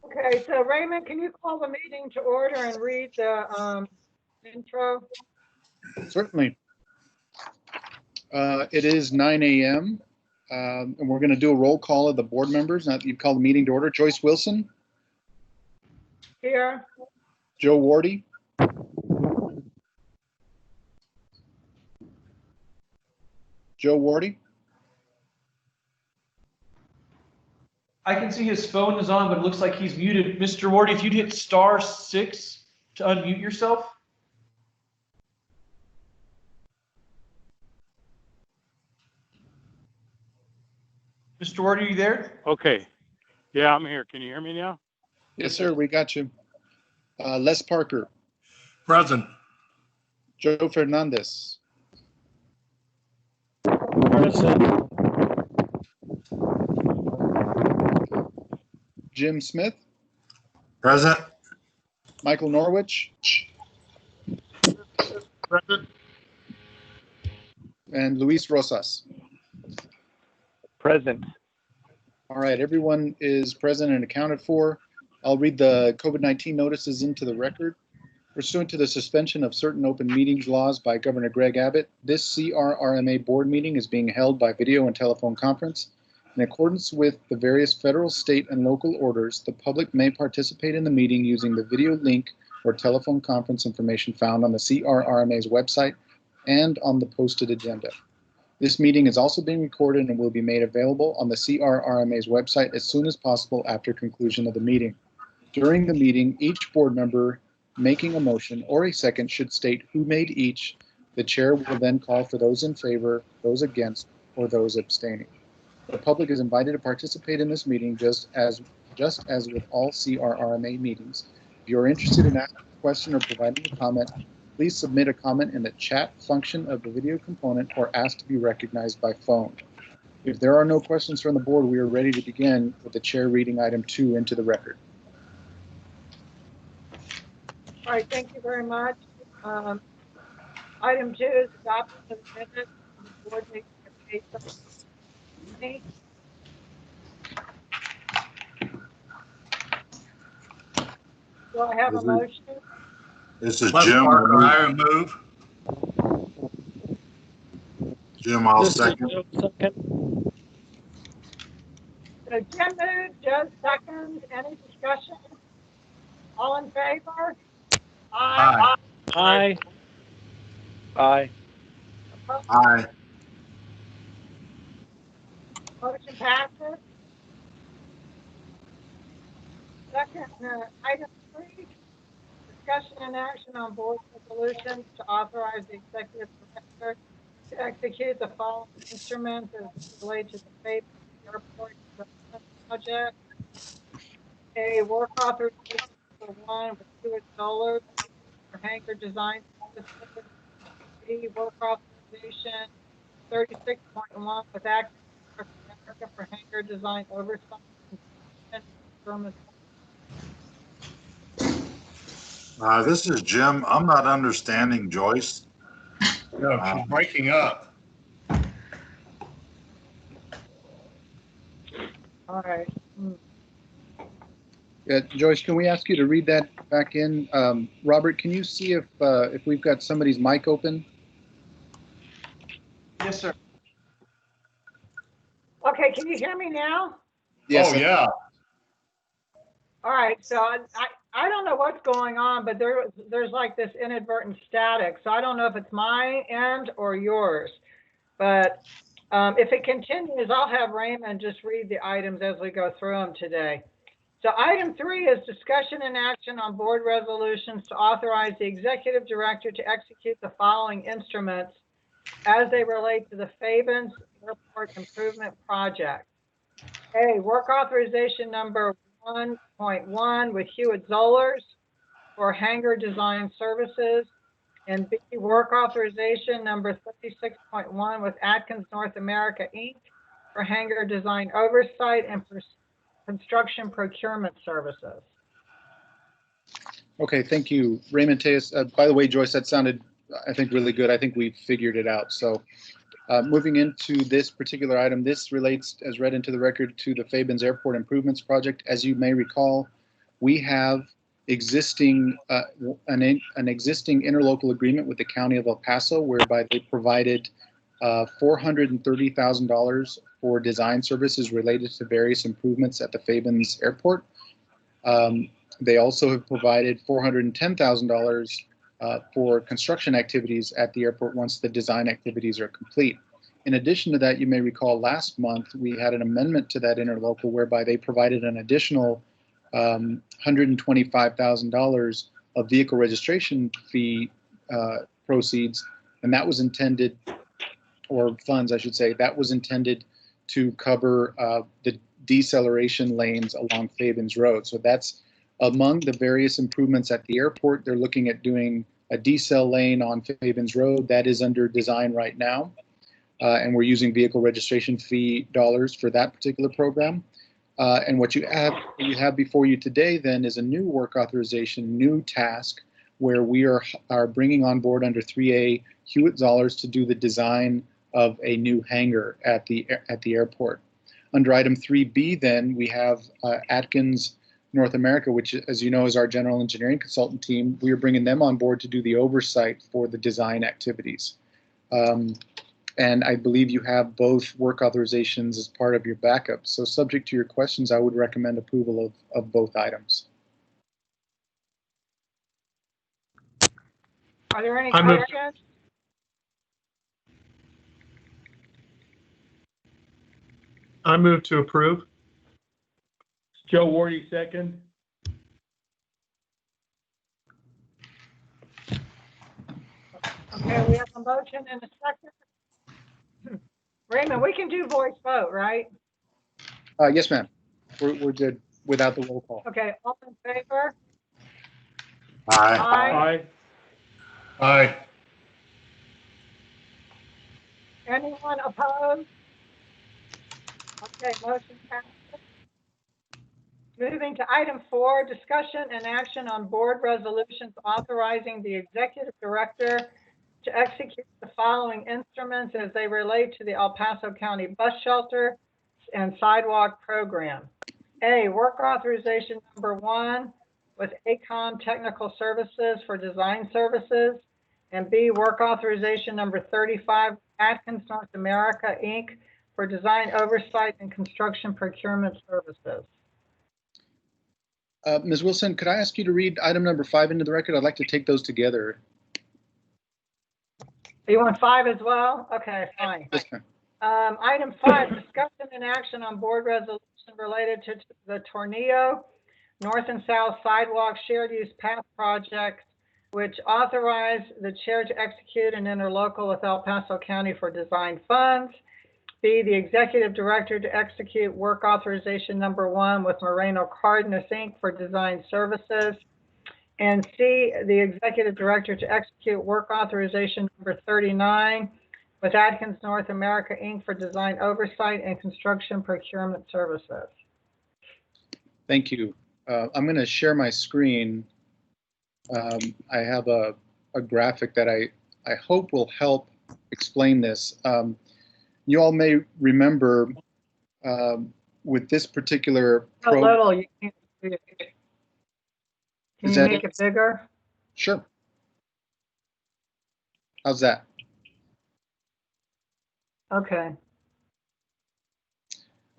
Okay, so Raymond, can you call the meeting to order and read the intro? Certainly. It is 9 a.m. And we're going to do a roll call of the board members. Now that you've called the meeting to order. Joyce Wilson, Here. Joe Wardy, Joe Wardy, I can see his phone is on, but it looks like he's muted. Mr. Wardy, if you'd hit *6 to unmute yourself. Mr. Wardy, are you there? Okay. Yeah, I'm here. Can you hear me now? yes, sir. We got you. Les Parker, Present. Joe Fernandez, Present. Jim Smith, Present. Michael Norwich, Present. and Luis Rosas. Present. All right, everyone is present and accounted for. I'll read the COVID-19 notices into the record. Pursuant to the suspension of certain open meetings laws by Governor Greg Abbott, this CRRMA board meeting is being held by video and telephone conference. In accordance with the various federal, state, and local orders, the public may participate in the meeting using the video link or telephone conference information found on the CRRMA's website and on the posted agenda. This meeting is also being recorded and will be made available on the CRRMA's website as soon as possible after conclusion of the meeting. During the meeting, each board member making a motion or a second should state who made each. The chair will then call for those in favor, those against, or those abstaining. The public is invited to participate in this meeting just as with all CRRMA meetings. If you are interested in asking a question or providing a comment, please submit a comment in the chat function of the video component or ask to be recognized by phone. If there are no questions from the board, we are ready to begin with the chair reading item 2 into the record. All right, thank you very much. Item 2 is adoption of the minutes of the board meeting of May 7th. Do I have a motion? This is Les Jim. Parker, I move. Jim, I'll This is second. Joe, second. So Jim moved, Joe seconds. Any discussion? All in favor? Aye. Aye. Aye. Opposed? Aye. Motion passes. Second, item 3, discussion and action on board resolutions to authorize the executive director to execute the following instruments as related to the Faith Airport Development Project. A work authorization for 1 with Stewart Solar for hangar design services. B, work authorization 36.1 with Act North America for hangar design oversight and procurement. This is Jim. I'm not understanding Joyce. No, she's breaking up. All right. Joyce, can we ask you to read that back in? Robert, can you see if we've got somebody's mic open? Yes, sir. Okay, can you hear me now? Yes. Oh, yeah. All right, so I don't know what's going on, but there's like this inadvertent static. So I don't know if it's my end or yours. But if it continues, I'll have Raymond just read the items as we go through them today. So item 3 is discussion and action on board resolutions to authorize the executive director to execute the following instruments as they relate to the Fabens Airport Improvement Project. A, work authorization number 1.1 with Hewitt Zollers for hangar design services, and B, work authorization number 36.1 with Atkins North America, Inc. for hangar design oversight and construction procurement services. Okay, thank you, Raymond Tejas. By the way, Joyce, that sounded, I think, really good. I think we figured it out. So moving into this particular item, this relates, as read into the record, to the Fabens Airport Improvements Project. As you may recall, We have existing an existing interlocal agreement with the County of El Paso, whereby they provided $430,000 for design services related to various improvements at the Fabens Airport. They also have provided $410,000 for construction activities at the airport once the design activities are complete. In addition to that, you may recall last month we had an amendment to that interlocal whereby they provided an additional $125,000 of vehicle registration fee proceeds, and that was intended, or funds I should say, that was intended to cover the deceleration lanes along Fabens Road. So that's among the various improvements at the airport. They're looking at doing a decel lane on Fabens Road. That is under design right now. And we're using vehicle registration fee dollars for that particular program. And what you have before you today then is a new work authorization, new task, where we are bringing on board under 3A Hewitt Zollers to do the design of a new hangar at the airport. Under item 3B then, we have Atkins North America, which, as you know, is our general engineering consultant team. We are bringing them on board to do the oversight for the design activities. And I believe you have both work authorizations as part of your backup. So subject to your questions, I would recommend approval of both items. Are there any I move- questions? I move to approve. Joe Wardy, second. Okay, we have a motion and a second. Raymond, we can do voice vote, right? Yes, ma'am. We're good without the roll call. Okay, all in favor? Aye. Aye. Aye. Anyone opposed? Okay, motion passes. Moving to item 4, discussion and action on board resolutions authorizing the executive director to execute the following instruments as they relate to the El Paso County Bus Shelter and Sidewalk Program. A, work authorization number 1 with ACOM Technical Services for design services. And B, work authorization number 35, Atkins North America, Inc. for design oversight and construction procurement services. Ms. Wilson, could I ask you to read item number 5 into the record? I'd like to take those together. You want 5 as well? Okay, fine. Yes, ma'am. Item 5, discussion and action on board resolution related to the Tornillo North and South Sidewalk Shared Use Path Project, which authorized the chair to execute an interlocal with El Paso County for design funds. B, the executive director to execute work authorization number 1 with Moreno Cardenas Inc. for design services. And C, the executive director to execute work authorization number 39 with Atkins North America Inc. for design oversight and construction procurement services. Thank you. I'm going to share my screen. I have a graphic that I hope will help explain this. You all may remember with this particular A little, you can't see it. Can Is you that make it bigger? Sure. How's that? Okay.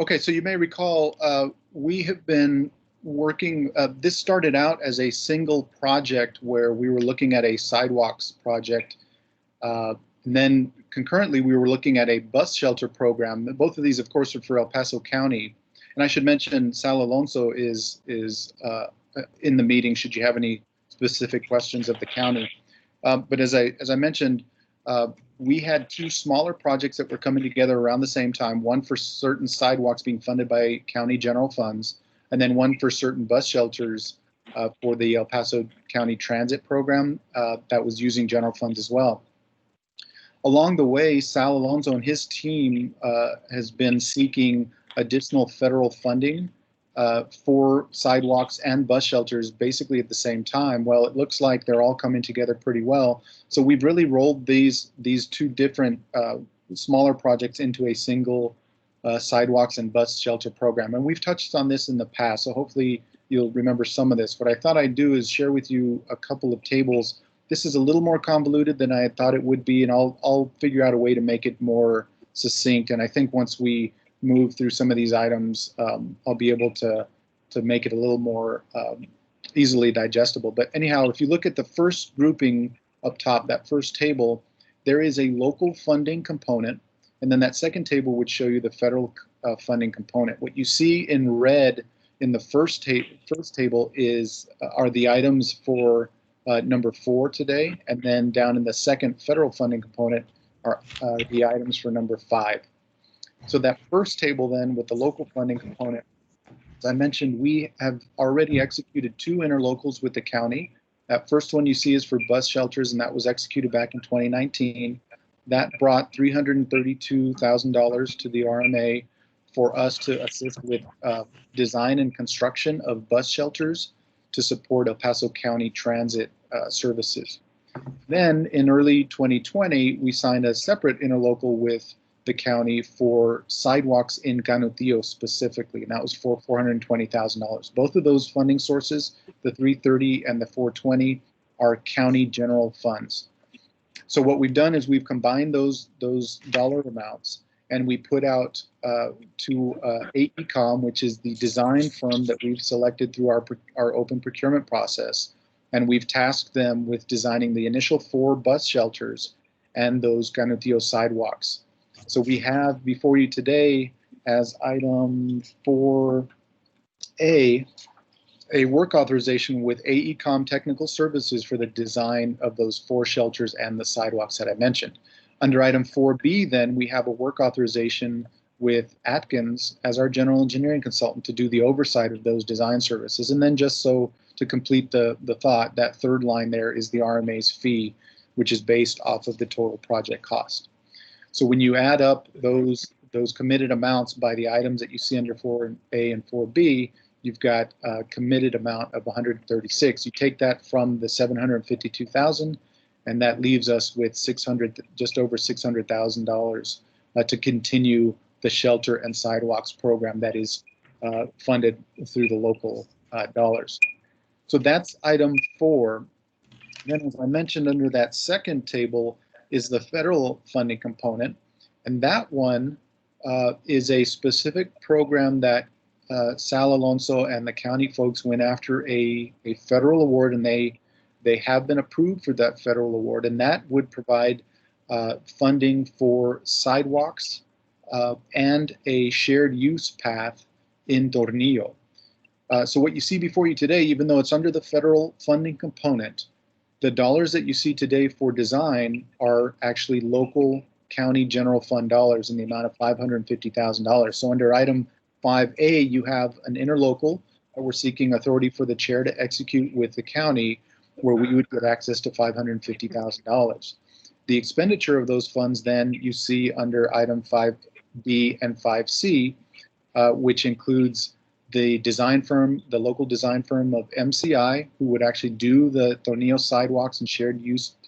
Okay, so you may recall we have been working, this started out as a single project where we were looking at a sidewalks project. And then concurrently, we were looking at a bus shelter program. Both of these, of course, are for El Paso County. And I should mention Sal Alonso is in the meeting should you have any specific questions of the county. But as I mentioned, we had 2 smaller projects that were coming together around the same time, one for certain sidewalks being funded by county general funds, and then one for certain bus shelters for the El Paso County Transit Program that was using general funds as well. Along the way, Sal Alonso and his team has been seeking additional federal funding for sidewalks and bus shelters basically at the same time. Well, it looks like they're all coming together pretty well. So we've really rolled these 2 different smaller projects into a single sidewalks and bus shelter program. And we've touched on this in the past, so hopefully you'll remember some of this. What I thought I'd do is share with you a couple of tables. This is a little more convoluted than I thought it would be, and I'll figure out a way to make it more succinct. And I think once we move through some of these items, I'll be able to make it a little more easily digestible. But anyhow, if you look at the first grouping up top, that first table, there is a local funding component, and then that second table would show you the federal funding component. What you see in red in the first table are the items for number 4 today, and then down in the second federal funding component are the items for number 5. So that first table then with the local funding component, as I mentioned, we have already executed 2 interlocals with the county. That first one you see is for bus shelters, and that was executed back in 2019. That brought $332,000 to the RMA for us to assist with design and construction of bus shelters to support El Paso County transit services. Then in early 2020, we signed a separate interlocal with the county for sidewalks in Canutillo specifically, and that was for $420,000. Both of those funding sources, the 330 and the 420, are county general funds. So what we've done is we've combined those dollar amounts, and we put out to AECOM, which is the design firm that we've selected through our open procurement process, and we've tasked them with designing the initial 4 bus shelters and those Canutillo sidewalks. So we have before you today as item 4A, a work authorization with AECOM Technical Services for the design of those 4 shelters and the sidewalks that I mentioned. Under item 4B, then, we have a work authorization with Atkins as our general engineering consultant to do the oversight of those design services. And then just so to complete the thought, that third line there is the RMA's fee, which is based off of the total project cost. So when you add up those committed amounts by the items that you see under 4A and 4B, you've got a committed amount of 136. You take that from the 752,000, and that leaves us with just over $600,000 to continue the shelter and sidewalks program that is funded through the local dollars. So that's item 4. Then, as I mentioned, under that second table is the federal funding component, and that one is a specific program that Sal Alonso and the county folks went after a federal award, and they have been approved for that federal award, and that would provide funding for sidewalks and a shared use path in Tornillo. So what you see before you today, even though it's under the federal funding component, the dollars that you see today for design are actually local county general fund dollars in the amount of $550,000. So under item 5A, you have an interlocal that we're seeking authority for the chair to execute with the county, where we would get access to $550,000. The expenditure of those funds then you see under item 5B and 5C, which includes the design firm, the local design firm of MCI, who would actually do the Tornillo sidewalks and shared use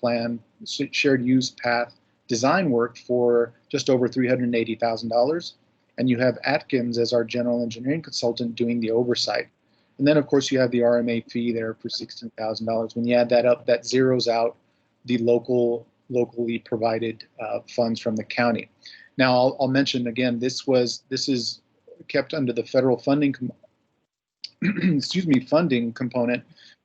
path design work for just over $380,000. And you have Atkins as our general engineering consultant doing the oversight. And then, of course, you have the RMA fee there for $16,000. When you add that up, that zeroes out the locally provided funds from the county. Now, I'll mention again, this is kept under the federal funding funding component,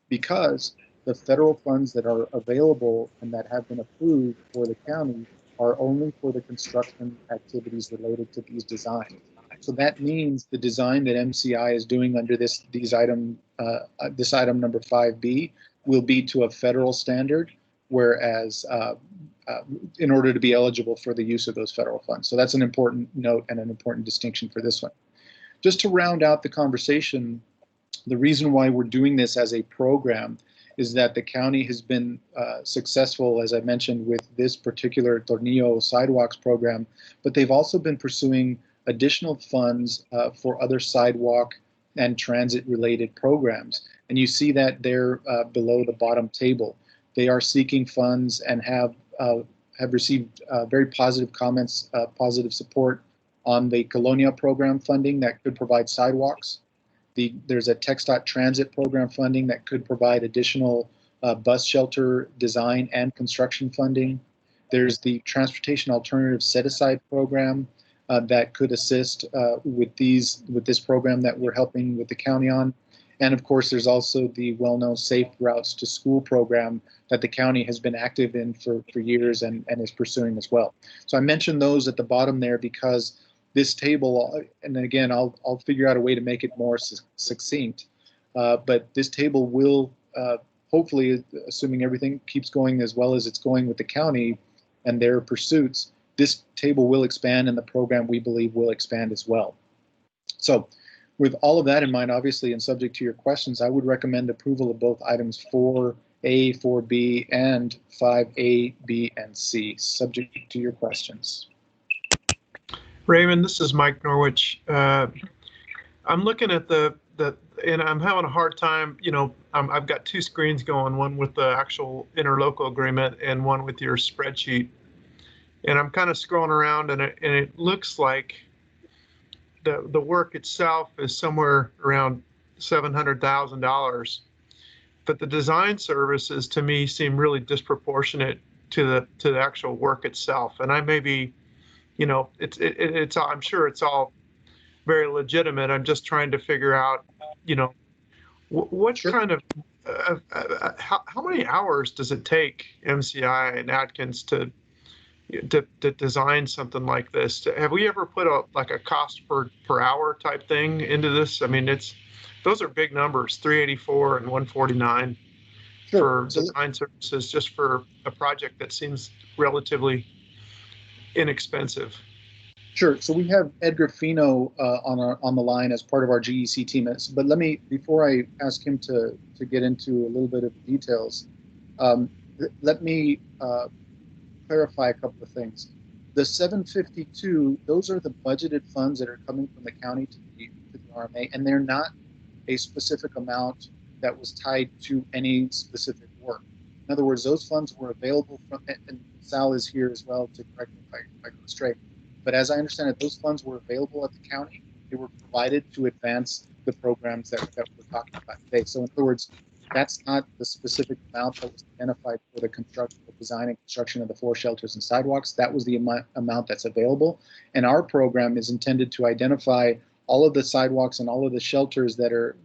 because the federal funds that are available and that have been approved for the county are only for the construction activities related to these designs. So that means the design that MCI is doing under this item number 5B will be to a federal standard, whereas in order to be eligible for the use of those federal funds. So that's an important note and an important distinction for this one. Just to round out the conversation, the reason why we're doing this as a program is that the county has been successful, as I mentioned, with this particular Tornillo sidewalks program, but they've also been pursuing additional funds for other sidewalk and transit-related programs. And you see that there below the bottom table. They are seeking funds and have received very positive comments, positive support on the Colonia program funding that could provide sidewalks. There's a TxDOT transit program funding that could provide additional bus shelter design and construction funding. There's the Transportation Alternative Set-Aside program that could assist with this program that we're helping with the county on. And of course, there's also the well-known Safe Routes to School program that the county has been active in for years and is pursuing as well. So I mentioned those at the bottom there because this table, and again, I'll figure out a way to make it more succinct, but this table will hopefully, assuming everything keeps going as well as it's going with the county and their pursuits, this table will expand and the program we believe will expand as well. So with all of that in mind, obviously, and subject to your questions, I would recommend approval of both items 4A, 4B, and 5A, B, and C, subject to your questions. Raymond, this is Mike Norwich. I'm looking at and I'm having a hard time, I've got two screens going, one with the actual interlocal agreement and one with your spreadsheet. And I'm kind of scrolling around and it looks like the work itself is somewhere around $700,000, but the design services to me seem really disproportionate to the actual work itself. And I may be, I'm sure it's all very legitimate. I'm just trying to figure out, what Sure. kind of how many hours does it take MCI and Atkins to design something like this? Have we ever put a cost per hour type thing into this? I mean, those are big numbers, 384 and 149 for design services, just for a project that seems relatively inexpensive. Sure. So we have Edgar Fino on the line as part of our GEC team. But before I ask him to get into a little bit of details, let me clarify a couple of things. The 752, those are the budgeted funds that are coming from the county to the RMA, and they're not a specific amount that was tied to any specific work. In other words, those funds were available and Sal is here as well to correct me if I go astray. But as I understand it, those funds were available at the county. They were provided to advance the programs that we're talking about today. So in other words, that's not the specific amount that was identified for the design and construction of the 4 shelters and sidewalks. That was the amount that's available. And our program is intended to identify all of the sidewalks and all of the shelters that are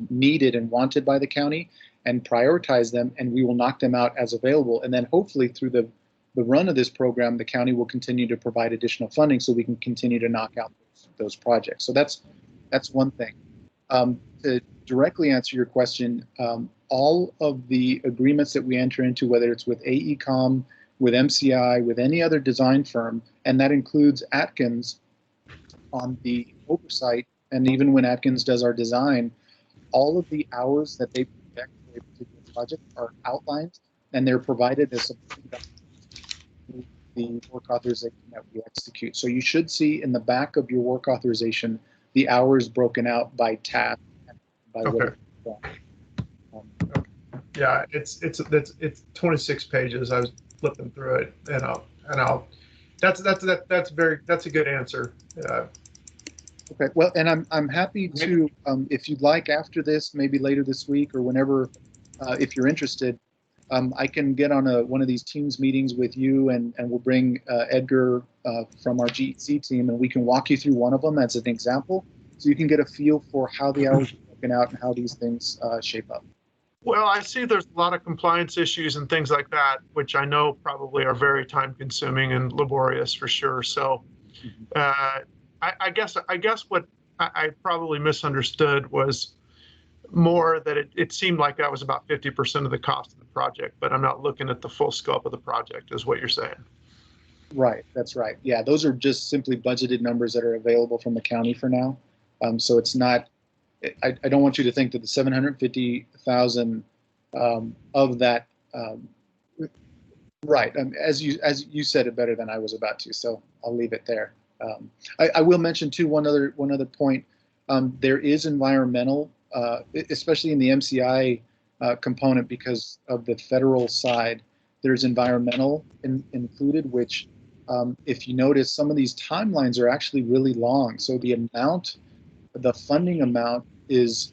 needed and wanted by the county and prioritize them, and we will knock them out as available. And then hopefully through the run of this program, the county will continue to provide additional funding so we can continue to knock out those projects. So that's one thing. To directly answer your question, all of the agreements that we enter into, whether it's with AECOM, with MCI, with any other design firm, and that includes Atkins on the oversight, and even when Atkins does our design, all of the hours that they project for a particular project are outlined, and they're provided as the work authorization that we execute. So you should see in the back of your work authorization the hours broken out by task and by Okay. Yeah, it's 26 pages. I was flipping through it, and that's a good answer. Okay. Well, and I'm happy to, if you'd like after this, maybe later this week or whenever, if you're interested, I can get on one of these Teams meetings with you, and we'll bring Edgar from our GEC team, and we can walk you through one of them as an example, so you can get a feel for how the hours are broken out and how these things shape up. Well, I see there's a lot of compliance issues and things like that, which I know probably are very time consuming and laborious for sure. So I guess what I probably misunderstood was more that it seemed like that was about 50% of the cost of the project, but I'm not looking at the full scope of the project is what you're saying. Right. That's right. Yeah, those are just simply budgeted numbers that are available from the county for now. So it's not, I don't want you to think that the 750,000 of that, right. As you said it better than I was about to, so I'll leave it there. I will mention too, one other point. There is environmental, especially in the MCI component, because of the federal side, there's environmental included, which if you notice, some of these timelines are actually really long. So the funding amount is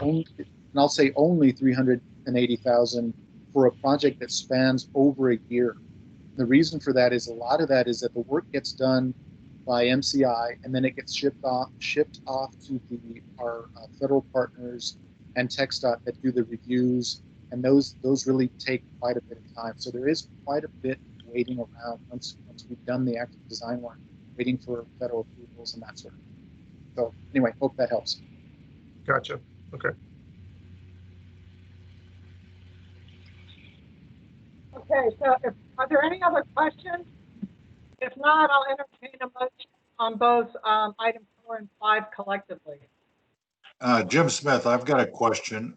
only, and I'll say only 380,000 for a project that spans over a year. The reason for that is a lot of that is that the work gets done by MCI and then it gets shipped off to our federal partners and TxDOT that do the reviews, and those really take quite a bit of time. So there is quite a bit waiting around once we've done the active design work, waiting for federal approvals and that sort of thing. So anyway, hope that helps. Gotcha. Okay. Okay, so are there any other questions? If not, I'll entertain a motion on both item 4 and 5 collectively. Jim Smith, I've got a question.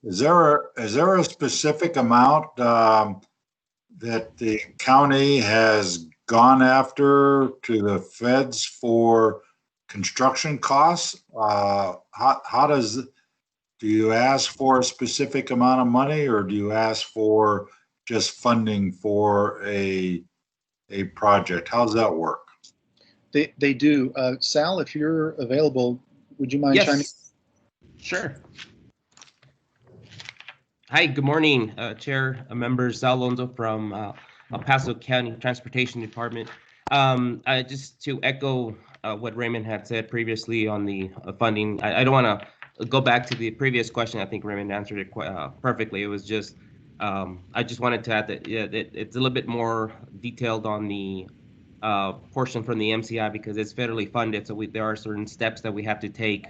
Is there a specific amount that the county has gone after to the feds for construction costs? Do you ask for a specific amount of money, or do you ask for just funding for a project? How does that work? They do. Sal, if you're available, would you mind chiming? Yes, sure. Hi, good morning, Chair, members. Sal Alonso from El Paso County Transportation Department. Just to echo what Raymond had said previously on the funding, I don't want to go back to the previous question. I think Raymond answered it quite, perfectly. It was just, I just wanted to add that, it's a little bit more detailed on the portion from the MCI because it's federally funded. So there are certain steps that we have to take.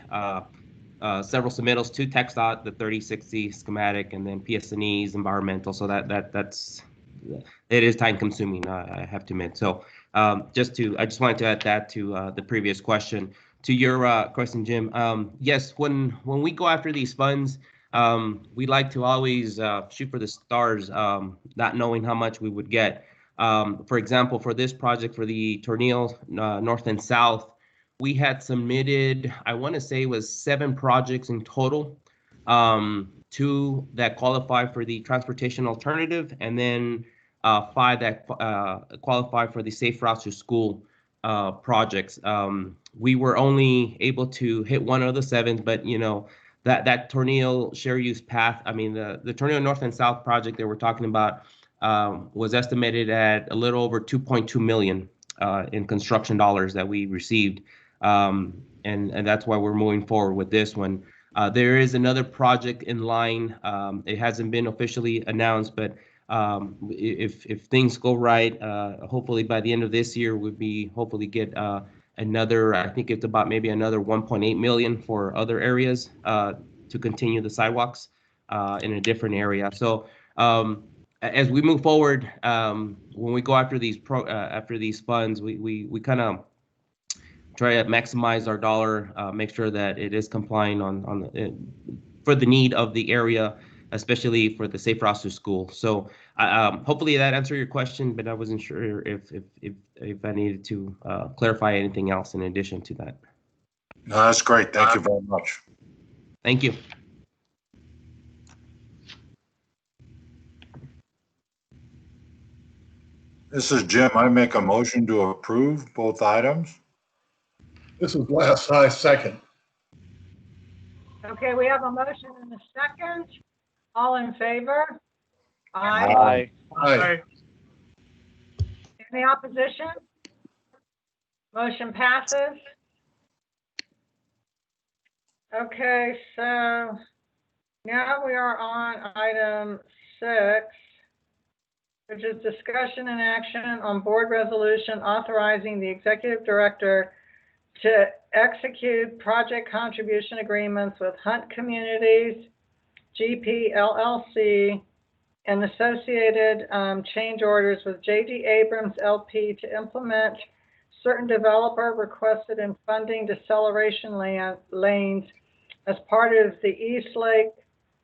Several submittals to TxDOT, the 3060 schematic, and then PS&E's environmental. So it is time consuming, I have to admit. So I just wanted to add that to the previous question. To your question, Jim, yes, when we go after these funds, we like to always shoot for the stars, not knowing how much we would get. For example, for this project, for the Tornillo North and South, we had submitted, I want to say it was 7 projects in total, 2 that qualify for the transportation alternative, and then 5 that qualify for the Safe Routes to School projects. We were only able to hit 1 of the 7, but you know, that Tornillo share use path, I mean, the Tornillo North and South project that we're talking about was estimated at a little over 2.2 million in construction dollars that we received. And that's why we're moving forward with this one. There is another project in line. It hasn't been officially announced, but if things go right, hopefully by the end of this year, we'll be hopefully get another, I think it's about maybe another 1.8 million for other areas to continue the sidewalks in a different area. So as we move forward, when we go after these funds, we kind of try to maximize our dollar, make sure that it is complying for the need of the area, especially for the Safe Routes to School. So hopefully that answered your question, but I wasn't sure if I needed to clarify anything else in addition to that. No, that's great. Thank you very much. Thank you. This is Jim. I make a motion to approve both items. This is Les. I second. Okay, we have a motion and a second. All in favor? Aye. Aye. Any opposition? Motion passes. Okay, so now we are on item 6, which is discussion and action on board resolution authorizing the executive director to execute project contribution agreements with Hunt Communities, GP LLC, and associated change orders with J.D. Abrams LP to implement certain developer requested and funding deceleration lanes as part of the East Lake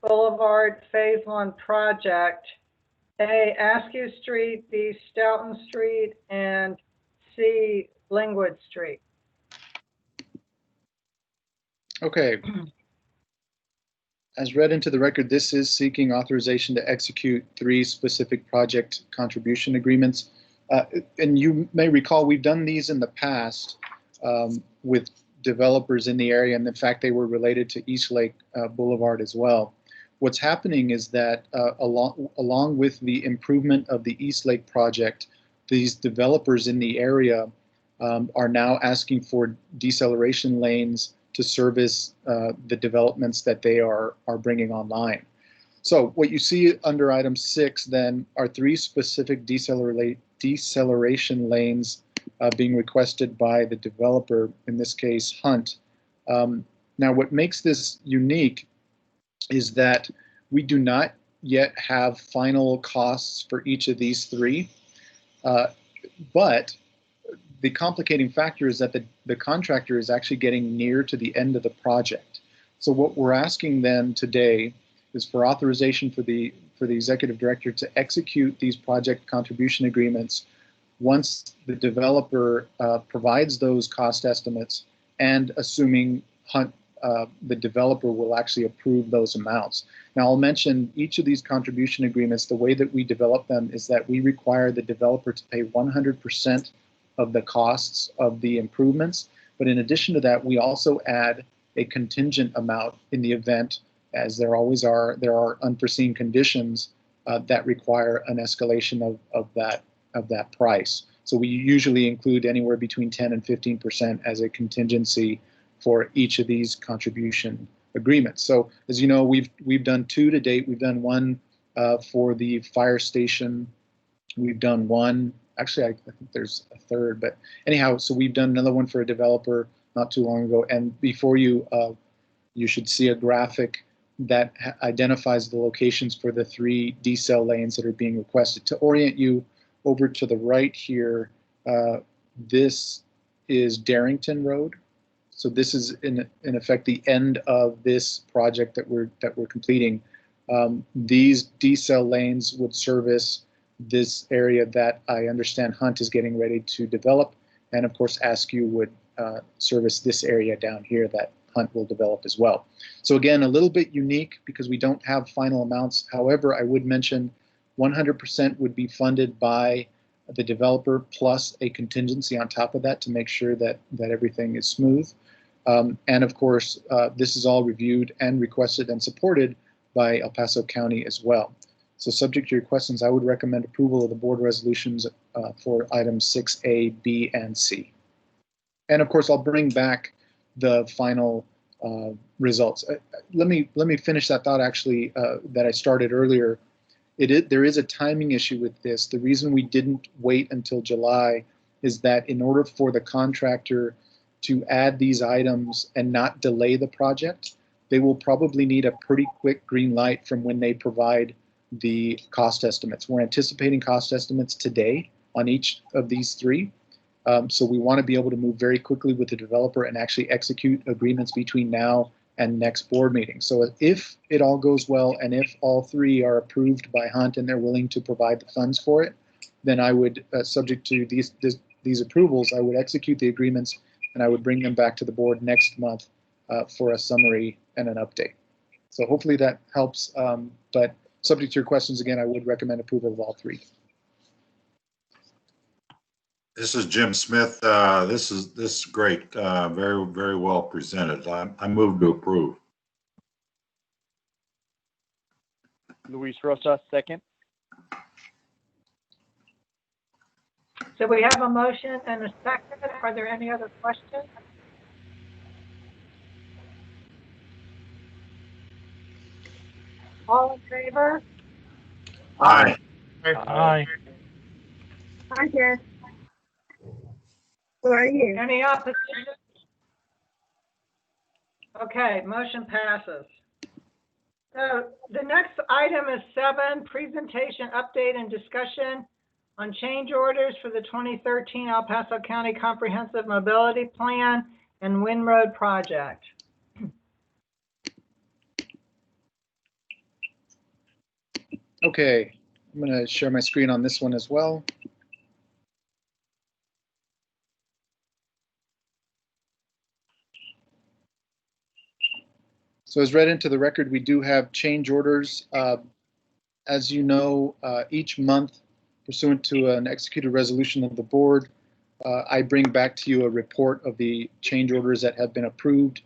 Boulevard Phase 1 project. A, Askew Street, B, Stoughton Street, and C, Lingwood Street. Okay. As read into the record, this is seeking authorization to execute 3 specific project contribution agreements. And you may recall we've done these in the past with developers in the area, and in fact, they were related to East Lake Boulevard as well. What's happening is that along with the improvement of the East Lake project, these developers in the area are now asking for deceleration lanes to service the developments that they are bringing online. So what you see under item 6 then are 3 specific deceleration lanes being requested by the developer, in this case Hunt. Now what makes this unique is that we do not yet have final costs for each of these 3, but the complicating factor is that the contractor is actually getting near to the end of the project. So what we're asking then today is for authorization for the executive director to execute these project contribution agreements once the developer provides those cost estimates, and assuming Hunt, the developer will actually approve those amounts. Now I'll mention each of these contribution agreements, the way that we develop them is that we require the developer to pay 100% of the costs of the improvements. But in addition to that, we also add a contingent amount in the event, as there always are, there are unforeseen conditions that require an escalation of that price. So we usually include anywhere between 10 and 15% as a contingency for each of these contribution agreements. So as you know, we've done 2 to date. We've done 1 for the fire station. We've done 1. Actually, I think there's a 3rd, but anyhow, so we've done another one for a developer not too long ago. And before you, you should see a graphic that identifies the locations for the 3 decel lanes that are being requested. To orient you over to the right here, this is Darrington Road. So this is in effect the end of this project that we're completing. These decel lanes would service this area that I understand Hunt is getting ready to develop, and of course Askew would service this area down here that Hunt will develop as well. So again, a little bit unique because we don't have final amounts. However, I would mention 100% would be funded by the developer plus a contingency on top of that to make sure that everything is smooth. And of course, this is all reviewed and requested and supported by El Paso County as well. So subject to your questions, I would recommend approval of the board resolutions for items 6A, B, and C. And of course, I'll bring back the final results. Let me finish that thought actually that I started earlier. There is a timing issue with this. The reason we didn't wait until July is that in order for the contractor to add these items and not delay the project, they will probably need a pretty quick green light from when they provide the cost estimates. We're anticipating cost estimates today on each of these 3. So we want to be able to move very quickly with the developer and actually execute agreements between now and next board meeting. So if it all goes well and if all 3 are approved by Hunt and they're willing to provide the funds for it, then I would, subject to these approvals, I would execute the agreements and I would bring them back to the board next month for a summary and an update. So hopefully that helps. But subject to your questions, again, I would recommend approval of all 3. This is Jim Smith. This is great. Very, very well presented. I move to approve. Luis Rosa, second. So we have a motion and a second. Are there any other questions? All in favor? Aye. Aye. Hi, Jen. Who are you? Any opposition? Okay, motion passes. So the next item is 7, presentation, update, and discussion on change orders for the 2013 El Paso County Comprehensive Mobility Plan and Wind Road Project. Okay, I'm going to share my screen on this one as well. So as read into the record, we do have change orders. As you know, each month, pursuant to an executed resolution of the board, I bring back to you a report of the change orders that have been approved.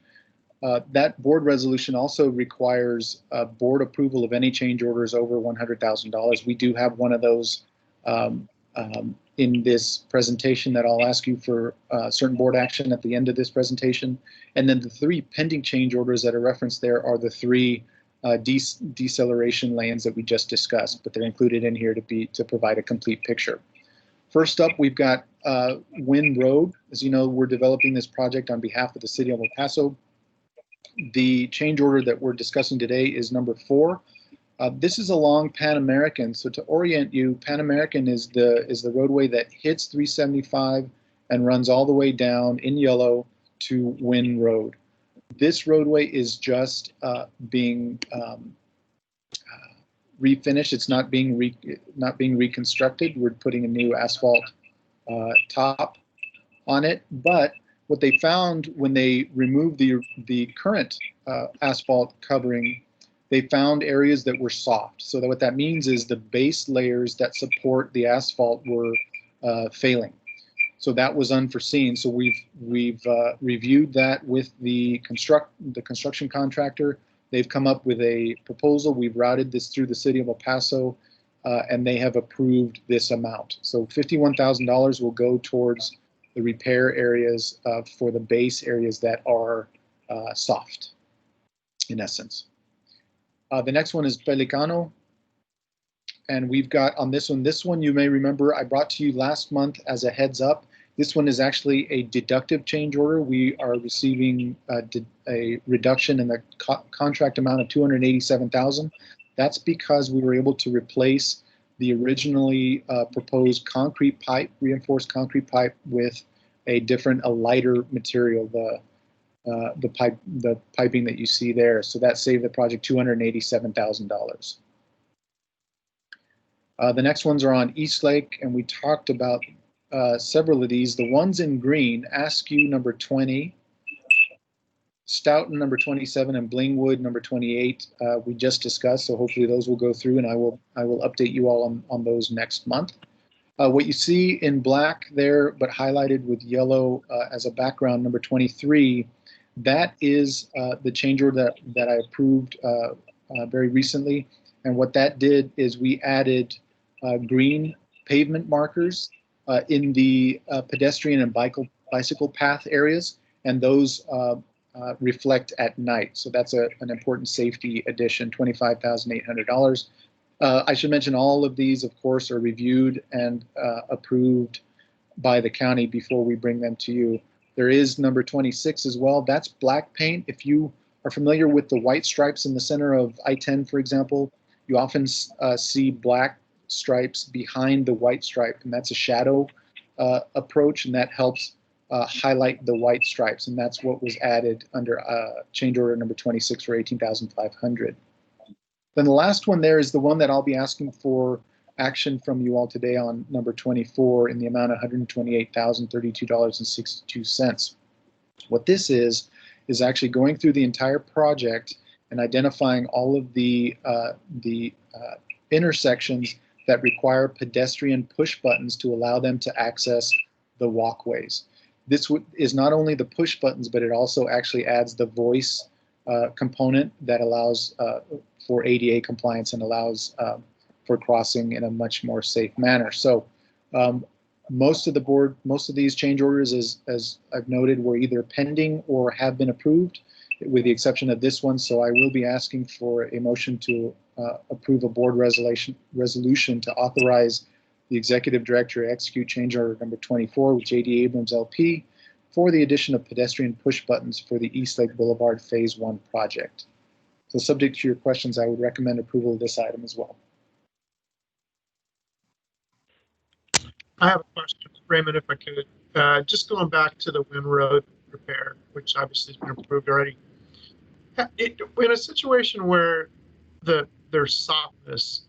That board resolution also requires board approval of any change orders over $100,000. We do have one of those in this presentation that I'll ask you for certain board action at the end of this presentation. And then the 3 pending change orders that are referenced there are the 3 deceleration lanes that we just discussed, but they're included in here to provide a complete picture. First up, we've got Wynn Road. As you know, we're developing this project on behalf of the city of El Paso. The change order that we're discussing today is number 4. This is along Pan American. So to orient you, Pan American is the roadway that hits 375 and runs all the way down in yellow to Wynn Road. This roadway is just being refinished. It's not being reconstructed. We're putting a new asphalt top on it. But what they found when they removed the current asphalt covering, they found areas that were soft. So that what that means is the base layers that support the asphalt were failing. So that was unforeseen. So we've reviewed that with the construction contractor. They've come up with a proposal. We've routed this through the city of El Paso, and they have approved this amount. So $51,000 will go towards the repair areas for the base areas that are soft, in essence. The next one is Pelicano. And we've got on this one you may remember I brought to you last month as a heads up. This one is actually a deductive change order. We are receiving a reduction in the contract amount of $287,000. That's because we were able to replace the originally proposed concrete pipe, reinforced concrete pipe, with a lighter material, the piping that you see there. So that saved the project $287,000. The next ones are on East Lake, and we talked about several of these. The ones in green, Askew number 20, Stoughton number 27, and Blingwood number 28, we just discussed. So hopefully those will go through, and I will update you all on those next month. What you see in black there, but highlighted with yellow as a background, number 23, that is the change order that I approved very recently. And what that did is we added green pavement markers in the pedestrian and bicycle path areas, and those reflect at night. So that's an important safety addition, $25,800. I should mention all of these, of course, are reviewed and approved by the county before we bring them to you. There is number 26 as well. That's black paint. If you are familiar with the white stripes in the center of I-10, for example, you often see black stripes behind the white stripe, and that's a shadow approach, and that helps highlight the white stripes, and that's what was added under change order number 26 for $18,500. Then the last one there is the one that I'll be asking for action from you all today on number 24 in the amount of $128,032.62. What this is actually going through the entire project and identifying all of the intersections that require pedestrian push buttons to allow them to access the walkways. This is not only the push buttons, but it also actually adds the voice component that allows for ADA compliance and allows for crossing in a much more safe manner. So most of these change orders, as I've noted, were either pending or have been approved, with the exception of this one. So I will be asking for a motion to approve a board resolution to authorize the executive director to execute change order number 24 with J.D. Abrams LP for the addition of pedestrian push buttons for the East Lake Boulevard Phase 1 project. So subject to your questions, I would recommend approval of this item as well. I have a question, Raymond, if I could. Just going back to the Wynn Road repair, which obviously has been approved already. In a situation where there's softness,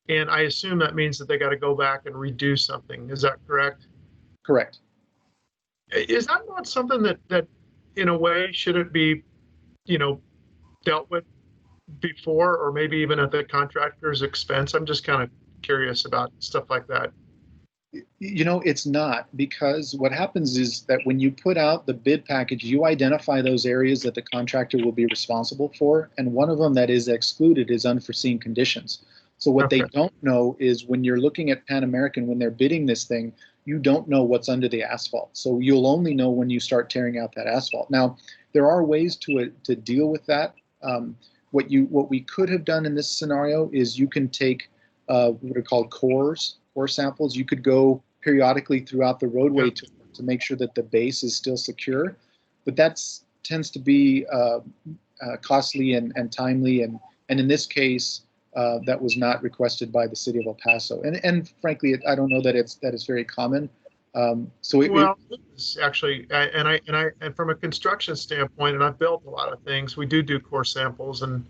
and I assume that means that they got to go back and redo something. Is that correct? Correct. Is that not something that in a way, should it be, dealt with before, or maybe even at the contractor's expense? I'm just kind of curious about stuff like that. You know, it's not, because what happens is that when you put out the bid package, you identify those areas that the contractor will be responsible for, and one of them that is excluded is unforeseen conditions. So what they Okay. don't know is when you're looking at Pan American, when they're bidding this thing, you don't know what's under the asphalt. So you'll only know when you start tearing out that asphalt. Now, there are ways to deal with that. What we could have done in this scenario is you can take what are called core samples. You could go periodically throughout the roadway to make sure that the base is still secure, but that tends to be costly and timely, and in this case, that was not requested by the city of El Paso. And frankly, I don't know that it's very common. Well, it's actually, and from a construction standpoint, and I've built a lot of things. We do core samples, and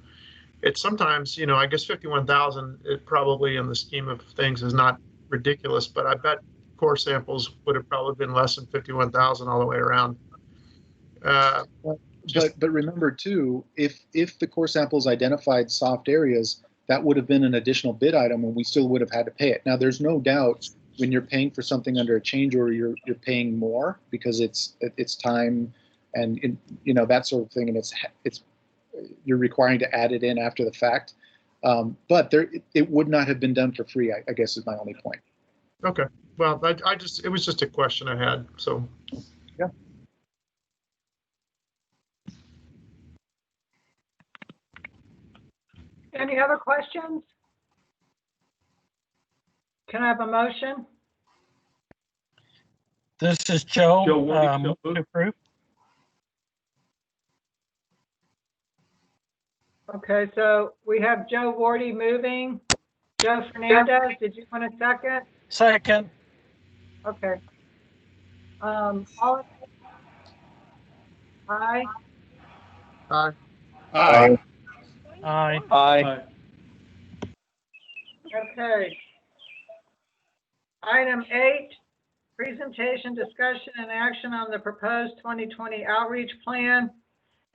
it's sometimes, you know, I guess 51,000, it probably in the scheme of things is not ridiculous, but I bet core samples would have probably been less than 51,000 all the way around. But remember too, if the core samples identified soft areas, that would have been an additional bid item, and we still would have had to pay it. Now, there's no doubt when you're paying for something under a change order, you're paying more because it's time and you know, that sort of thing, and it's you're requiring to add it in after the fact. But it would not have been done for free, I guess is my only point. Okay. Well, it was just a question I had. So. Yeah. Any other questions? Can I have a motion? This is Joe. Joe Wardy, Move to approve. Okay, so we have Joe Wardy moving. Joe Fernandez, did you want a second? Second. Okay. All. Aye. Aye. Aye. Aye. Aye. Okay. Item 8, presentation, discussion, and action on the proposed 2020 outreach plan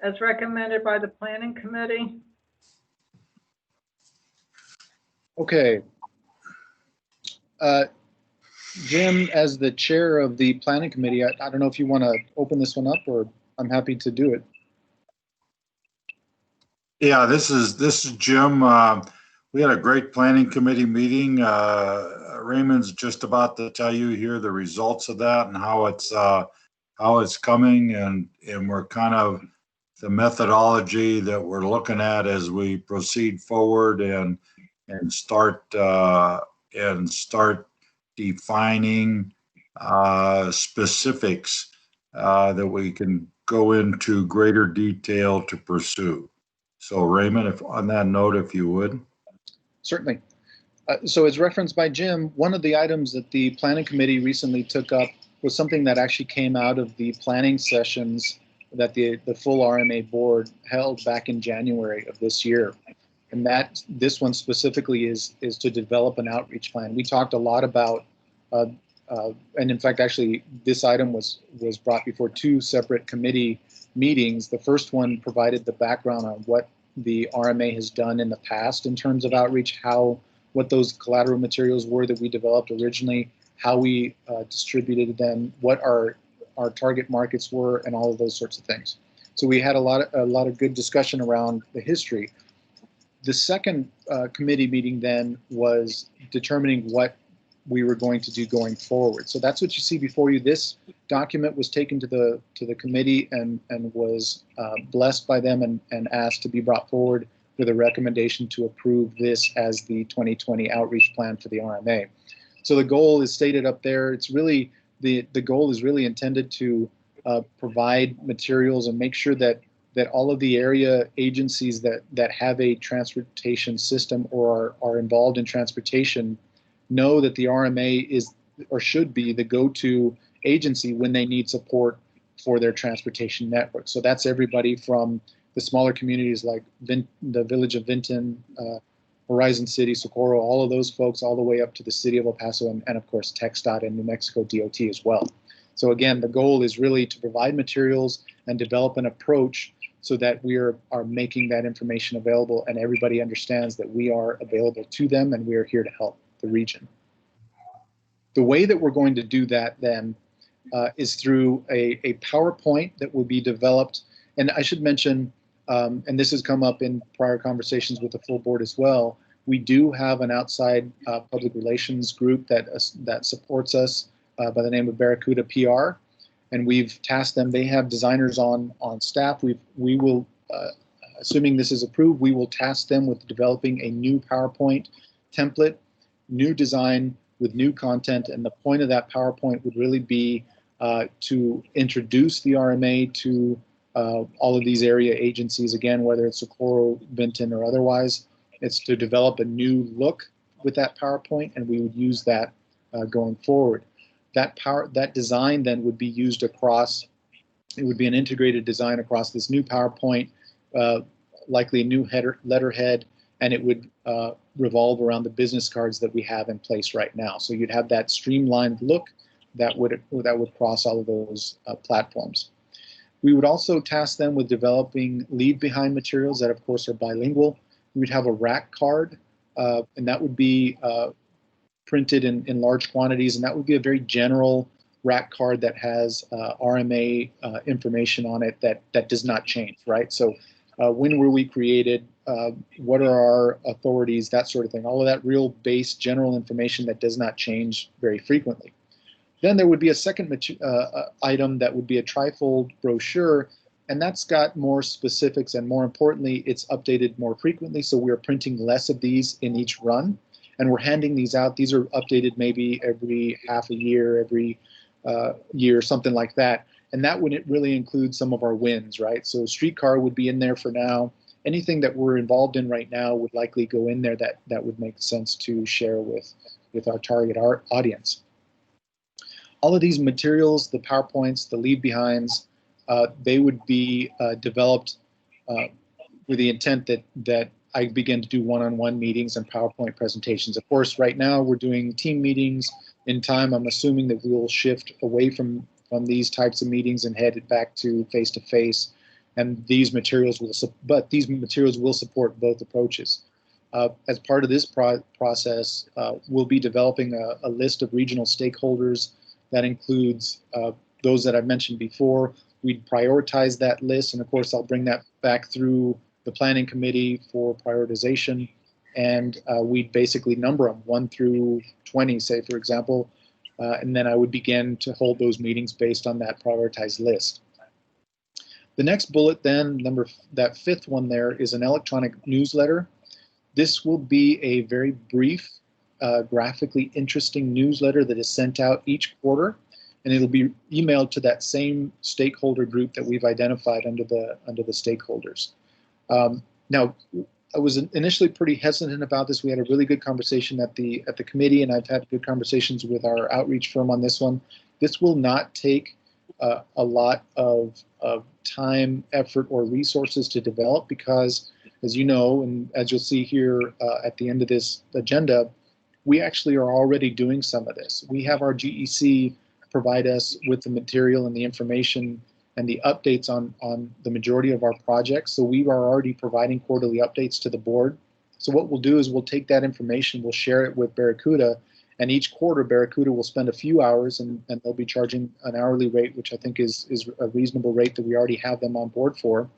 as recommended by the Planning Committee. Okay. Jim, as the chair of the Planning Committee, I don't know if you want to open this one up, or I'm happy to do it. Yeah, this is Jim. We had a great planning committee meeting. Raymond's just about to tell you here the results of that and how it's coming, and we're kind of the methodology that we're looking at as we proceed forward and start defining specifics that we can go into greater detail to pursue. So Raymond, if on that note, if you would. Certainly. So as referenced by Jim, one of the items that the Planning Committee recently took up was something that actually came out of the planning sessions that the full RMA board held back in January of this year. And this one specifically is to develop an outreach plan. We talked a lot about, and in fact, actually, this item was brought before 2 separate committee meetings. The first one provided the background on what the RMA has done in the past in terms of outreach, what those collateral materials were that we developed originally, how we distributed them, what our target markets were, and all of those sorts of things. So we had a lot of good discussion around the history. The second committee meeting then was determining what we were going to do going forward. So that's what you see before you. This document was taken to the committee and was blessed by them and asked to be brought forward with a recommendation to approve this as the 2020 outreach plan for the RMA. So the goal is stated up there. It's really the goal is really intended to provide materials and make sure that all of the area agencies that have a transportation system or are involved in transportation know that the RMA is or should be the go-to agency when they need support for their transportation network. So that's everybody from the smaller communities like the village of Vinton, Horizon City, Socorro, all of those folks, all the way up to the city of El Paso, and of course TxDOT and New Mexico DOT as well. So again, the goal is really to provide materials and develop an approach so that we are making that information available and everybody understands that we are available to them and we are here to help the region. The way that we're going to do that then is through a PowerPoint that will be developed. And I should mention, and this has come up in prior conversations with the full board as well, we do have an outside public relations group that supports us by the name of Barracuda PR, and we've tasked them. They have designers on staff. We will, assuming this is approved, we will task them with developing a new PowerPoint template, new design with new content, and the point of that PowerPoint would really be to introduce the RMA to all of these area agencies, again, whether it's Socorro, Benton, or otherwise. It's to develop a new look with that PowerPoint, and we would use that going forward. That design then would be used across, it would be an integrated design across this new PowerPoint, likely a new letterhead, and it would revolve around the business cards that we have in place right now. So you'd have that streamlined look that would cross all of those platforms. We would also task them with developing leave behind materials that of course are bilingual. We would have a rack card, and that would be printed in large quantities, and that would be a very general rack card that has RMA information on it that does not change, right? So when were we created, what are our authorities, that sort of thing, all of that real base general information that does not change very frequently. Then there would be a second item that would be a trifold brochure, and that's got more specifics, and more importantly, it's updated more frequently, so we're printing less of these in each run, and we're handing these out. These are updated maybe every half a year, every year, something like that, and that would really include some of our wins, right? So streetcar would be in there for now. Anything that we're involved in right now would likely go in there that would make sense to share with our target audience. All of these materials, the PowerPoints, the leave behinds, they would be developed with the intent that I begin to do one-on-one meetings and PowerPoint presentations. Of course, right now we're doing team meetings. In time, I'm assuming that we will shift away from these types of meetings and head it back to face-to-face. And these materials will support both approaches. As part of this process, we'll be developing a list of regional stakeholders that includes those that I've mentioned before. We'd prioritize that list, and of course I'll bring that back through the planning committee for prioritization, and we'd basically number them 1 through 20, say, for example, and then I would begin to hold those meetings based on that prioritized list. The next bullet then, that fifth one there, is an electronic newsletter. This will be a very brief, graphically interesting newsletter that is sent out each quarter, and it'll be emailed to that same stakeholder group that we've identified under the stakeholders. Now, I was initially pretty hesitant about this. We had a really good conversation at the committee, and I've had good conversations with our outreach firm on this one. This will not take a lot of time, effort, or resources to develop because, as you know, and as you'll see here at the end of this agenda, we actually are already doing some of this. We have our GEC provide us with the material and the information and the updates on the majority of our projects. So we are already providing quarterly updates to the board. So what we'll do is we'll take that information, we'll share it with Barracuda, and each quarter Barracuda will spend a few hours and they'll be charging an hourly rate, which I think is a reasonable rate that we already have them on board for.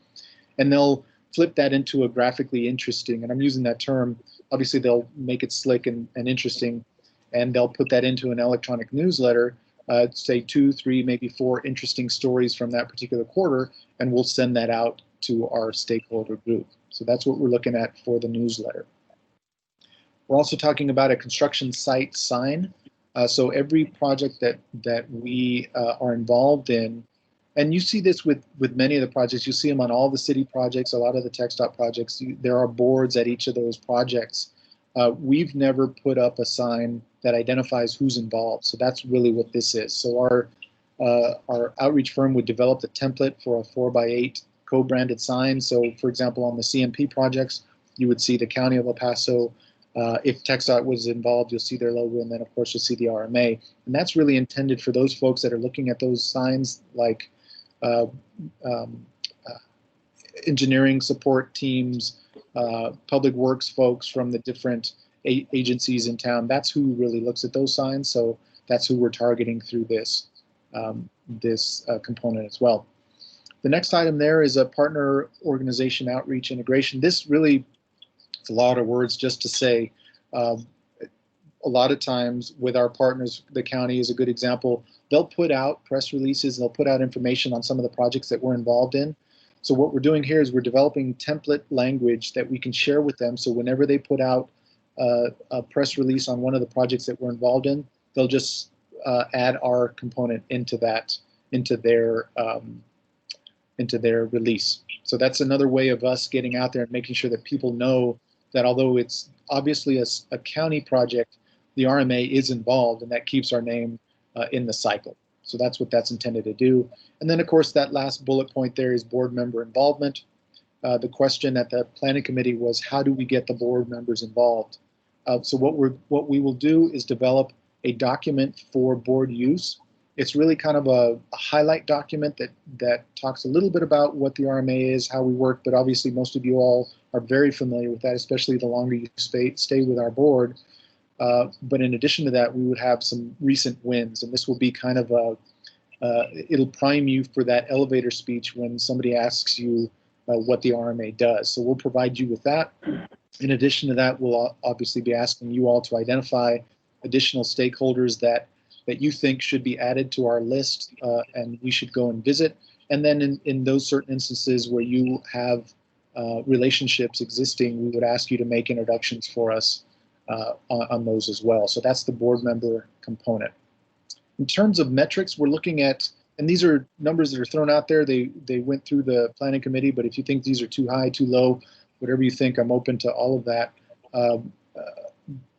And they'll flip that into a graphically interesting, and I'm using that term, obviously they'll make it slick and interesting, and they'll put that into an electronic newsletter, say 2, 3, maybe 4 interesting stories from that particular quarter, and we'll send that out to our stakeholder group. So that's what we're looking at for the newsletter. We're also talking about a construction site sign. So every project that we are involved in, and you see this with many of the projects, you see them on all the city projects, a lot of the TxDOT projects, there are boards at each of those projects. We've never put up a sign that identifies who's involved. So that's really what this is. So our outreach firm would develop the template for a 4x8 co-branded sign. So for example, on the CMP projects, you would see the County of El Paso. If TxDOT was involved, you'll see their logo, and then of course you'll see the RMA. And that's really intended for those folks that are looking at those signs, like engineering support teams, public works folks from the different agencies in town. That's who really looks at those signs. So that's who we're targeting through this component as well. The next item there is a partner organization outreach integration. This really, it's a lot of words just to say. A lot of times with our partners, the county is a good example. They'll put out press releases, they'll put out information on some of the projects that we're involved in. So what we're doing here is we're developing template language that we can share with them. So whenever they put out a press release on one of the projects that we're involved in, they'll just add our component into that, into their release. So that's another way of us getting out there and making sure that people know that although it's obviously a county project, the RMA is involved, and that keeps our name in the cycle. So that's what that's intended to do. And then, of course, that last bullet point there is board member involvement. The question at the planning committee was, how do we get the board members involved? So what we will do is develop a document for board use. It's really kind of a highlight document that talks a little bit about what the RMA is, how we work, but obviously most of you all are very familiar with that, especially the longer you stay with our board. But in addition to that, we would have some recent wins, and this will be kind of it'll prime you for that elevator speech when somebody asks you what the RMA does. So we'll provide you with that. In addition to that, we'll obviously be asking you all to identify additional stakeholders that you think should be added to our list and we should go and visit. And then in those certain instances where you have relationships existing, we would ask you to make introductions for us on those as well. So that's the board member component. In terms of metrics, we're looking at, and these are numbers that are thrown out there. They went through the planning committee, but if you think these are too high, too low, whatever you think, I'm open to all of that.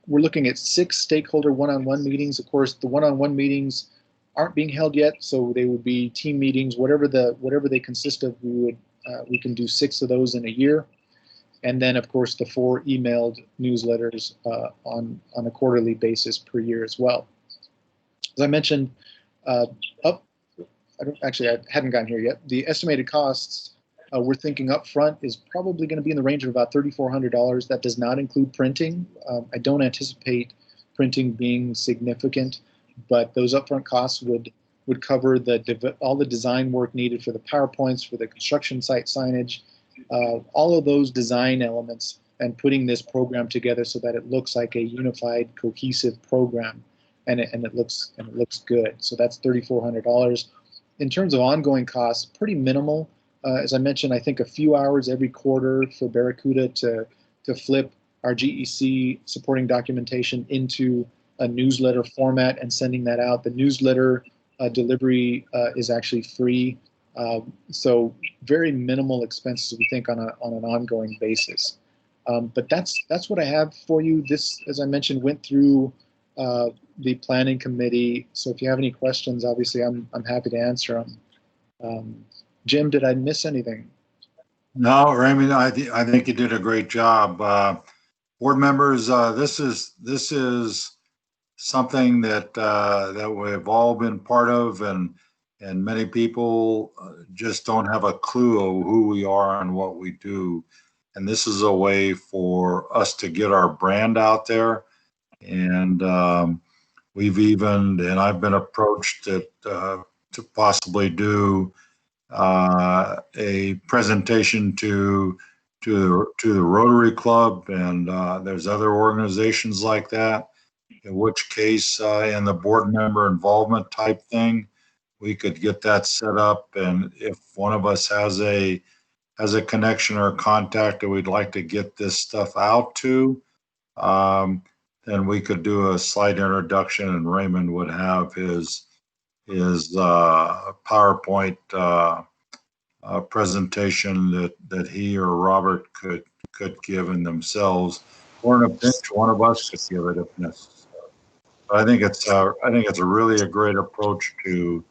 We're looking at 6 stakeholder one-on-one meetings. Of course, the one-on-one meetings aren't being held yet, so they would be team meetings, whatever they consist of. We can do 6 of those in a year. And then, of course, the 4 emailed newsletters on a quarterly basis per year as well. As I mentioned, I hadn't gotten here yet. The estimated costs we're thinking up front is probably going to be in the range of about $3,400. That does not include printing. I don't anticipate printing being significant, but those upfront costs would cover all the design work needed for the PowerPoints, for the construction site signage, all of those design elements, and putting this program together so that it looks like a unified, cohesive program, and it looks good. So that's $3,400. In terms of ongoing costs, pretty minimal. As I mentioned, I think a few hours every quarter for Barracuda to flip our GEC supporting documentation into a newsletter format and sending that out. The newsletter delivery is actually free. So very minimal expenses, we think, on an ongoing basis. But that's what I have for you. This, as I mentioned, went through the planning committee. So if you have any questions, obviously I'm happy to answer them. Jim, did I miss anything? No, Raymond, I think you did a great job. Board members, this is something that we've all been part of, and many people just don't have a clue of who we are and what we do. And this is a way for us to get our brand out there. And I've been approached to possibly do a presentation to the Rotary Club, and there's other organizations like that, in which case in the board member involvement type thing, we could get that set up. And if one of us has a connection or a contact that we'd like to get this stuff out to, then we could do a slight introduction, and Raymond would have his PowerPoint presentation that he or Robert could give in themselves, or in a pinch, one of us could give it if necessary. But I think it's a really great approach to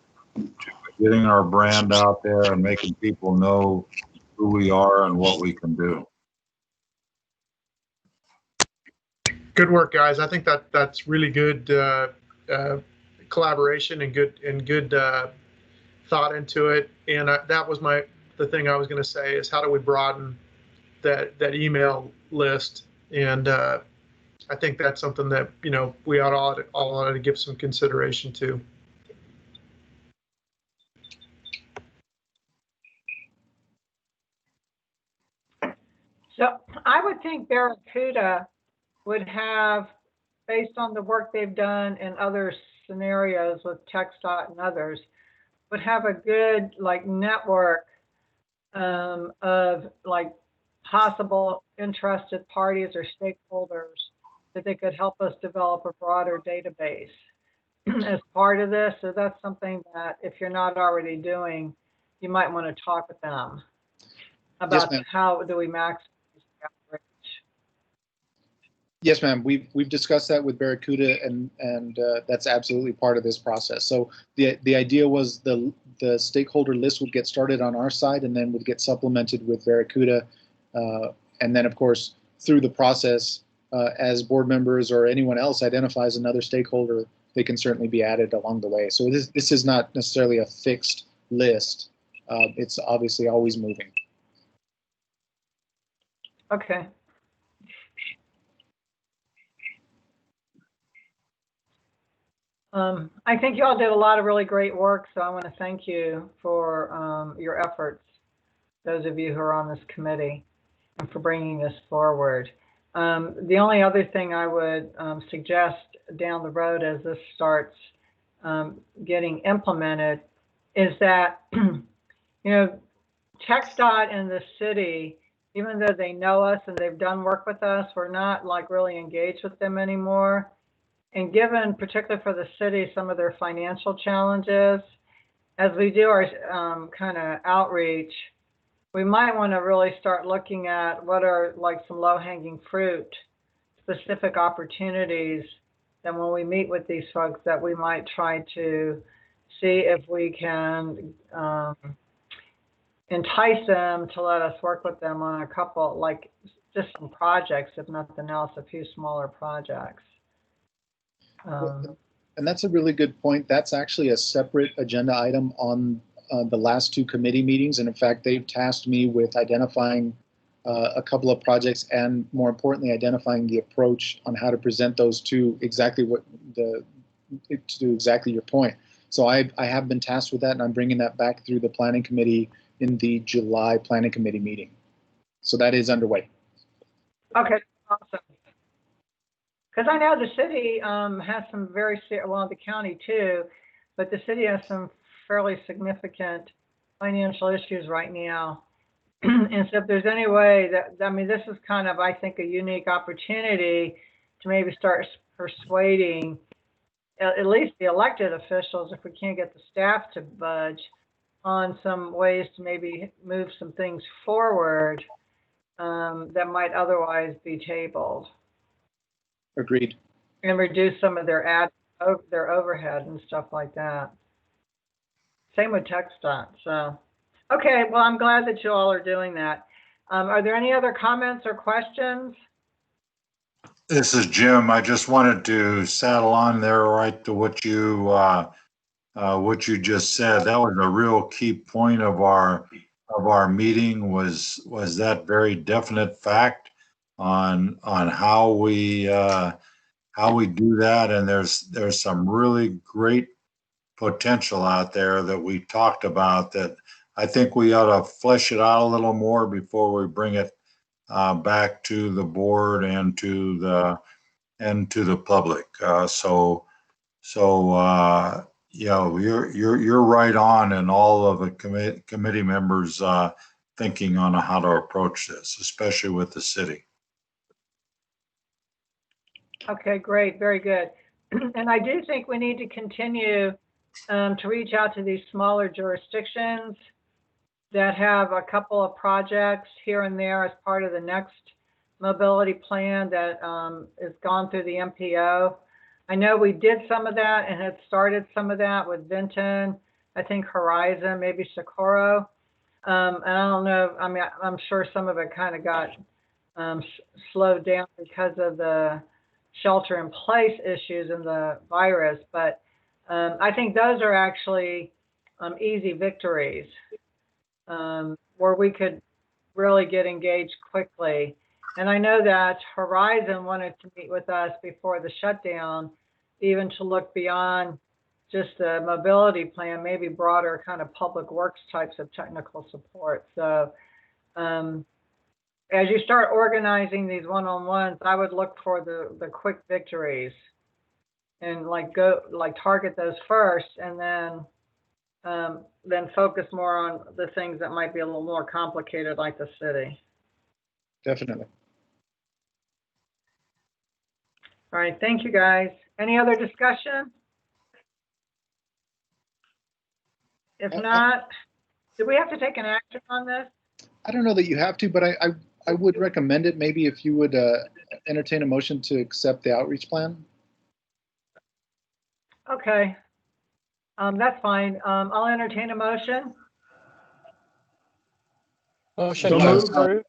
getting our brand out there and making people know who we are and what we can do. Good work, guys. I think that's really good collaboration and good thought into it. And that was the thing I was going to say is, how do we broaden that email list? And I think that's something that, we all ought to give some consideration to. So I would think Barracuda would have, based on the work they've done in other scenarios with TxDOT and others, would have a good like network of like possible interested parties or stakeholders that they could help us develop a broader database as part of this. So that's something that if you're not already doing, you might want to talk with them about how do we maximize the outreach. Yes, ma'am. We've discussed that with Barracuda, and that's absolutely part of this process. So the idea was the stakeholder list would get started on our side, and then would get supplemented with Barracuda, and then of course through the process, as board members or anyone else identifies another stakeholder, they can certainly be added along the way. So this is not necessarily a fixed list. It's obviously always moving. Okay. I think you all did a lot of really great work, so I want to thank you for your efforts, those of you who are on this committee, and for bringing this forward. The only other thing I would suggest down the road as this starts getting implemented is that, TxDOT and the city, even though they know us and they've done work with us, we're not like really engaged with them anymore. And given, particularly for the city, some of their financial challenges, as we do our kind of outreach, we might want to really start looking at what are like some low-hanging fruit, specific opportunities, and when we meet with these folks that we might try to see if we can entice them to let us work with them on a couple, like just some projects, if nothing else, a few smaller projects. And that's a really good point. That's actually a separate agenda item on the last two committee meetings. And in fact, they've tasked me with identifying a couple of projects and more importantly, identifying the approach on how to present those to exactly to exactly your point. So I have been tasked with that, and I'm bringing that back through the planning committee in the July planning committee meeting. So that is underway. Okay, awesome. Because I know the city has some very, well, the county too, but the city has some fairly significant financial issues right now. And so if there's any way that, I mean, this is kind of, I think, a unique opportunity to maybe start persuading at least the elected officials, if we can't get the staff to budge, on some ways to maybe move some things forward that might otherwise be tabled. Agreed. And reduce some of their overhead and stuff like that. Same with TxDOT. So, okay, well, I'm glad that you all are doing that. Are there any other comments or questions? This is Jim. I just wanted to saddle on there right to what you just said. That was a real key point of our meeting was that very definite fact on how we do that. And there's some really great potential out there that we talked about that I think we ought to flesh it out a little more before we bring it back to the board and to the public. You're right on, and all of the committee members thinking on how to approach this, especially with the city. Okay, great, very good. And I do think we need to continue to reach out to these smaller jurisdictions that have a couple of projects here and there as part of the next mobility plan that is gone through the MPO. I know we did some of that and had started some of that with Vinton, I think Horizon, maybe Socorro. And I don't know, I mean, I'm sure some of it kind of got slowed down because of the shelter in place issues and the virus, but I think those are actually easy victories where we could really get engaged quickly. And I know that Horizon wanted to meet with us before the shutdown, even to look beyond just the mobility plan, maybe broader kind of public works types of technical support. So as you start organizing these one-on-ones, I would look for the quick victories and target those first, and then focus more on the things that might be a little more complicated, like the city. Definitely. All right, thank you guys. Any other discussion? If not, do we have to take an action on this? I don't know that you have to, but I would recommend it. Maybe if you would entertain a motion to accept the outreach plan. Okay, that's fine. I'll entertain a motion. Motion So to moved. approve.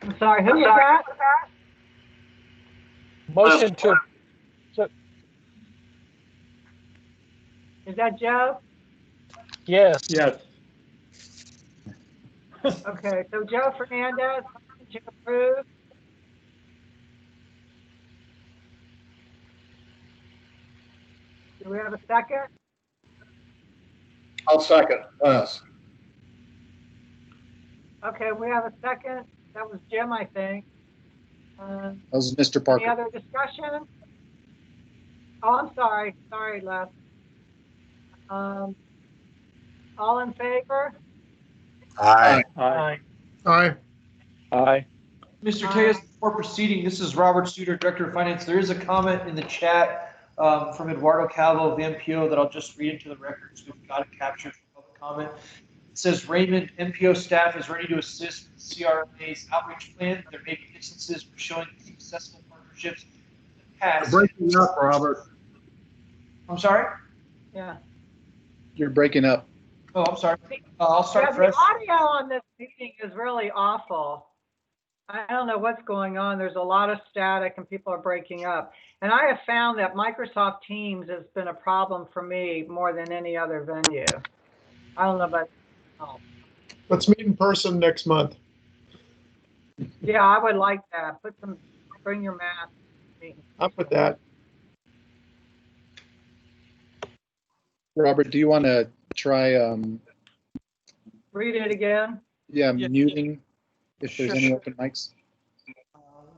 I'm sorry, who was that? Motion to, Is that Joe? yes. Yes. Okay, so Joe Fernandez, motion to approve. Do we have a second? I'll second. Yes. Okay, we have a second. That was Jim, I think. That was Mr. Any Parker. other discussion? Oh, I'm sorry. Sorry, Les. All in favor? Aye. Aye. Aye. Aye. Mr. Tejas, before proceeding, this is Robert Suter, Director of Finance. There is a comment in the chat from Eduardo Calvo of the MPO that I'll just read into the record, so we've got it captured for public comment. It says, Raymond, MPO staff is ready to assist with CRRMA's outreach plan. There may be instances for showing successful partnerships in the past. Breaking up, Robert. I'm sorry? Yeah. You're breaking up. Oh, I'm sorry. I'll Yeah, start the fresh. audio on this meeting is really awful. I don't know what's going on. There's a lot of static and people are breaking up. And I have found that Microsoft Teams has been a problem for me more than any other venue. I don't know about, oh. Let's meet in person next month. Yeah, I would like that. Bring your mask. Up with that. Robert, do you want to try, Read it again. muting if there's any open mics?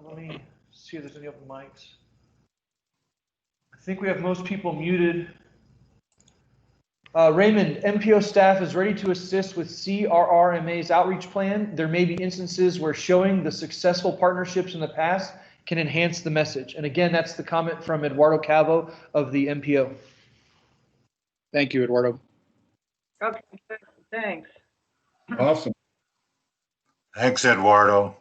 Let me see if there's any open mics. I think we have most people muted. Raymond, MPO staff is ready to assist with CRRMA's outreach plan. There may be instances where showing the successful partnerships in the past can enhance the message. And again, that's the comment from Eduardo Calvo of the MPO. Thank you, Eduardo. Okay, thanks. Awesome. Thanks, Eduardo.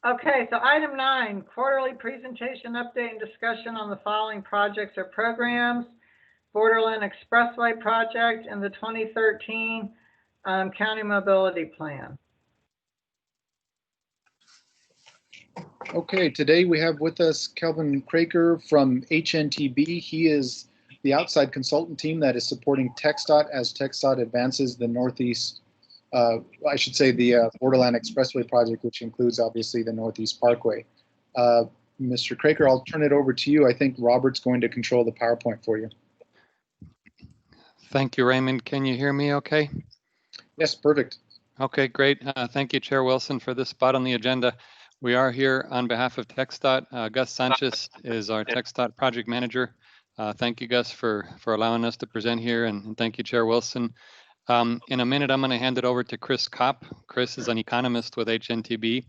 Okay, so item 9, quarterly presentation update and discussion on the following projects or programs: Borderland Expressway project and the 2013 County Mobility Plan. Okay, today we have with us Kelvin Craker from HNTB. He is the outside consultant team that is supporting TxDOT as TxDOT advances the Northeast, I should say the Borderland Expressway project, which includes obviously the Northeast Parkway. Mr. Craker, I'll turn it over to you. I think Robert's going to control the PowerPoint for you. Thank you, Raymond. Can you hear me okay? Yes, perfect. Okay, great. Thank you, Chair Wilson, for this spot on the agenda. We are here on behalf of TxDOT. Gus Sanchez is our TxDOT project manager. Thank you, Gus, for allowing us to present here, and thank you, Chair Wilson. In a minute, I'm going to hand it over to Chris Kopp. Chris is an economist with HNTB,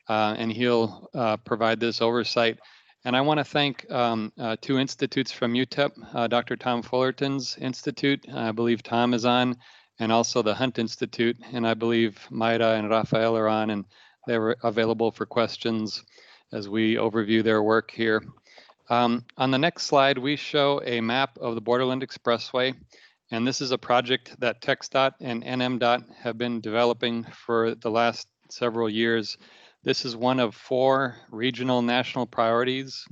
and he'll provide this oversight. And I want to thank 2 institutes from UTEP, Dr. Tom Fullerton's institute, I believe Tom is on, and also the Hunt Institute, and I believe Mayra and Rafael are on, and they were available for questions as we overview their work here. On the next slide, we show a map of the Borderland Expressway, and this is a project that TxDOT and NMDOT have been developing for the last several years. This is one of 4 regional national priorities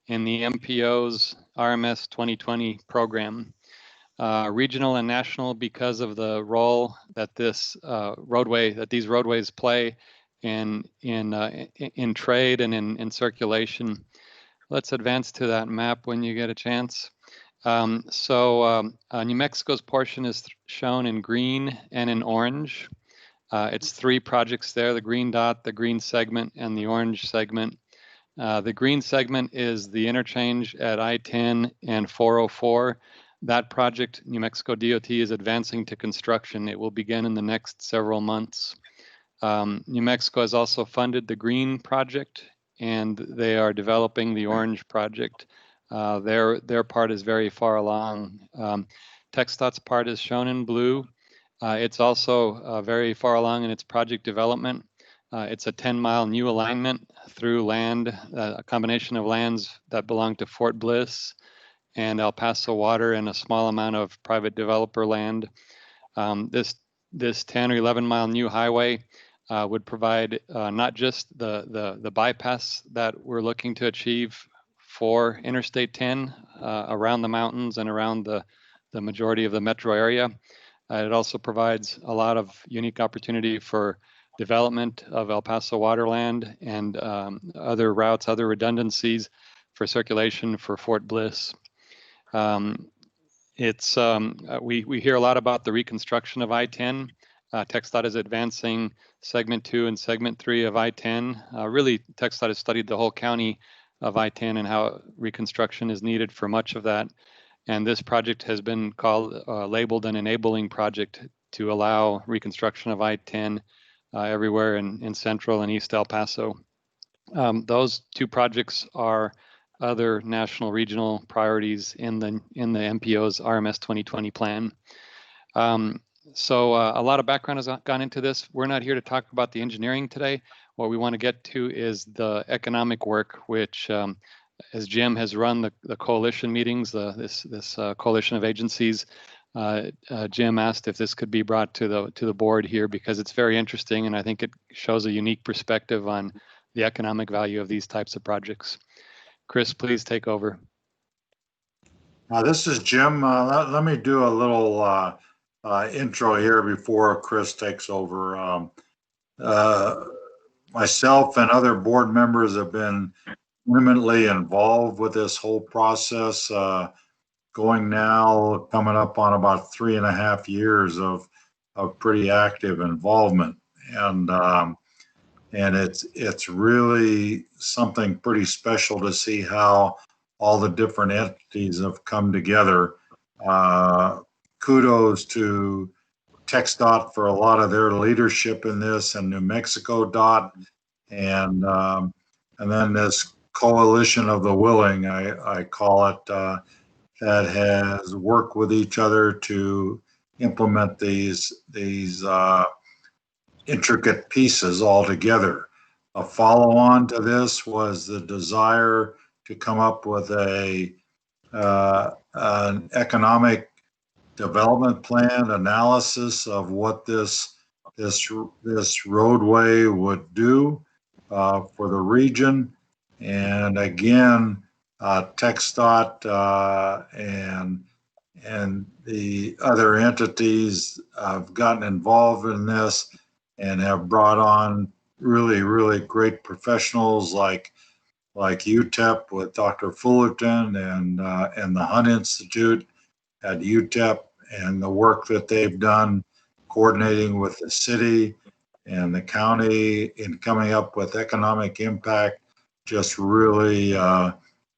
in the MPO's RMS 2020 program. regional and national because of the role that these roadways play in trade and in circulation. Let's advance to that map when you get a chance. New Mexico's portion is shown in green and in orange. It's 3 projects there: the green dot, the green segment, and the orange segment. The green segment is the interchange at I-10 and 404. That project, New Mexico DOT is advancing to construction. It will begin in the next several months. New Mexico has also funded the green project, and they are developing the orange project. Their part is very far along. TxDOT's part is shown in blue. It's also very far along in its project development. It's a 10-mile new alignment through land, a combination of lands that belong to Fort Bliss and El Paso Water, and a small amount of private developer land. This 10 or 11-mile new highway would provide not just the bypass that we're looking to achieve for Interstate 10 around the mountains and around the majority of the metro area. It also provides a lot of unique opportunity for development of El Paso Waterland and other routes, other redundancies for circulation for Fort Bliss. We hear a lot about the reconstruction of I-10. TxDOT is advancing segment 2 and segment 3 of I-10. Really, TxDOT has studied the whole county of I-10 and how reconstruction is needed for much of that. And this project has been labeled an enabling project to allow reconstruction of I-10 everywhere in central and east El Paso. Those 2 projects are other national regional priorities in the MPO's RMS 2020 plan. So a lot of background has gone into this. We're not here to talk about the engineering today. What we want to get to is the economic work, which as Jim has run the coalition meetings, this coalition of agencies, Jim asked if this could be brought to the board here because it's very interesting, and I think it shows a unique perspective on the economic value of these types of projects. Chris, please take over. This is Jim. Let me do a little intro here before Chris takes over. Myself and other board members have been intimately involved with this whole process, coming up on about 3.5 years of pretty active involvement, and it's really something pretty special to see how all the different entities have come together. Kudos to TxDOT for a lot of their leadership in this, and New Mexico DOT, and then this coalition of the willing, I call it, that has worked with each other to implement these intricate pieces all together. A follow-on to this was the desire to come up with an economic development plan analysis of what this roadway would do for the region. And again, TxDOT and the other entities have gotten involved in this and have brought on really, really great professionals like UTEP with Dr. Fullerton and the Hunt Institute at UTEP, and the work that they've done coordinating with the city and the county in coming up with economic impact just really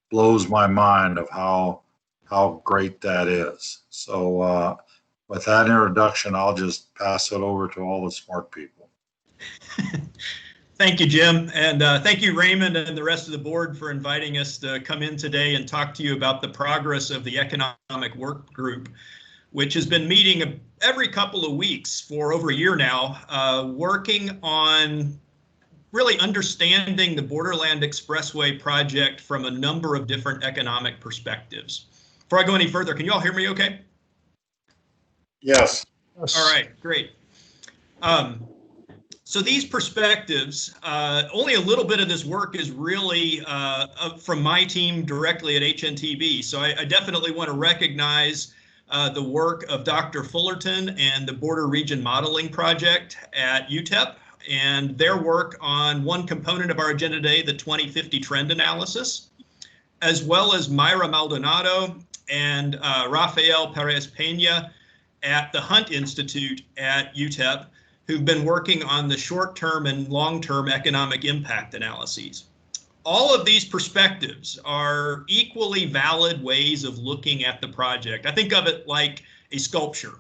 blows my mind of how great that is. So with that introduction, I'll just pass it over to all the smart people. Thank you, Jim. And thank you, Raymond, and the rest of the board for inviting us to come in today and talk to you about the progress of the Economic Work Group, which has been meeting every couple of weeks for over a year now, working on really understanding the Borderland Expressway project from a number of different economic perspectives. Before I go any further, can you all hear me okay? Yes. All right, great. So these perspectives, only a little bit of this work is really from my team directly at HNTB. So I definitely want to recognize the work of Dr. Fullerton and the Border Region Modeling Project at UTEP, and their work on one component of our agenda today, the 2050 trend analysis, as well as Myra Maldonado and Rafael Perez Pena at the Hunt Institute at UTEP, who've been working on the short-term and long-term economic impact analyses. All of these perspectives are equally valid ways of looking at the project. I think of it like a sculpture.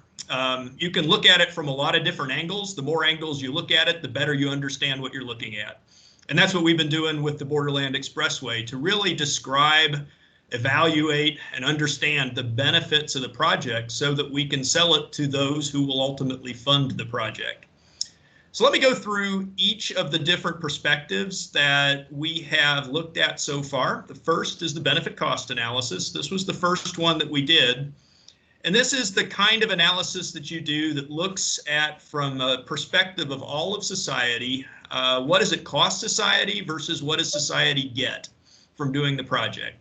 You can look at it from a lot of different angles. The more angles you look at it, the better you understand what you're looking at. And that's what we've been doing with the Borderland Expressway, to really describe, evaluate, and understand the benefits of the project so that we can sell it to those who will ultimately fund the project. So let me go through each of the different perspectives that we have looked at so far. The first is the benefit cost analysis. This was the first one that we did. And this is the kind of analysis that you do that looks at, from a perspective of all of society, what does it cost society versus what does society get from doing the project.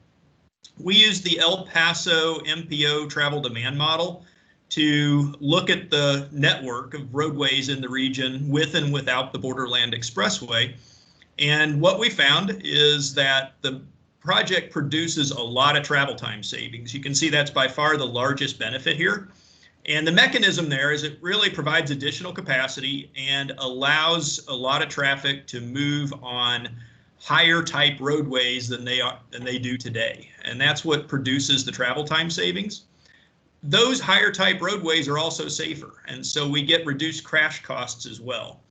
We use the El Paso MPO travel demand model to look at the network of roadways in the region with and without the Borderland Expressway. And what we found is that the project produces a lot of travel time savings. You can see that's by far the largest benefit here. And the mechanism there is it really provides additional capacity and allows a lot of traffic to move on higher type roadways than they do today. And that's what produces the travel time savings. Those higher type roadways are also safer, and so we get reduced crash costs as well.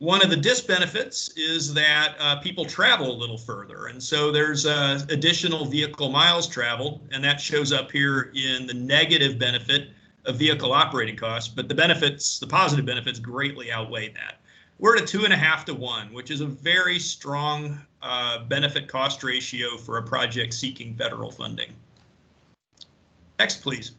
One of the disbenefits is that people travel a little further, and so there's additional vehicle miles traveled, and that shows up here in the negative benefit of vehicle operating costs, but the benefits, the positive benefits, greatly outweigh that. We're at a 2.5 to 1, which is a very strong benefit cost ratio for a project seeking federal funding. Next, please.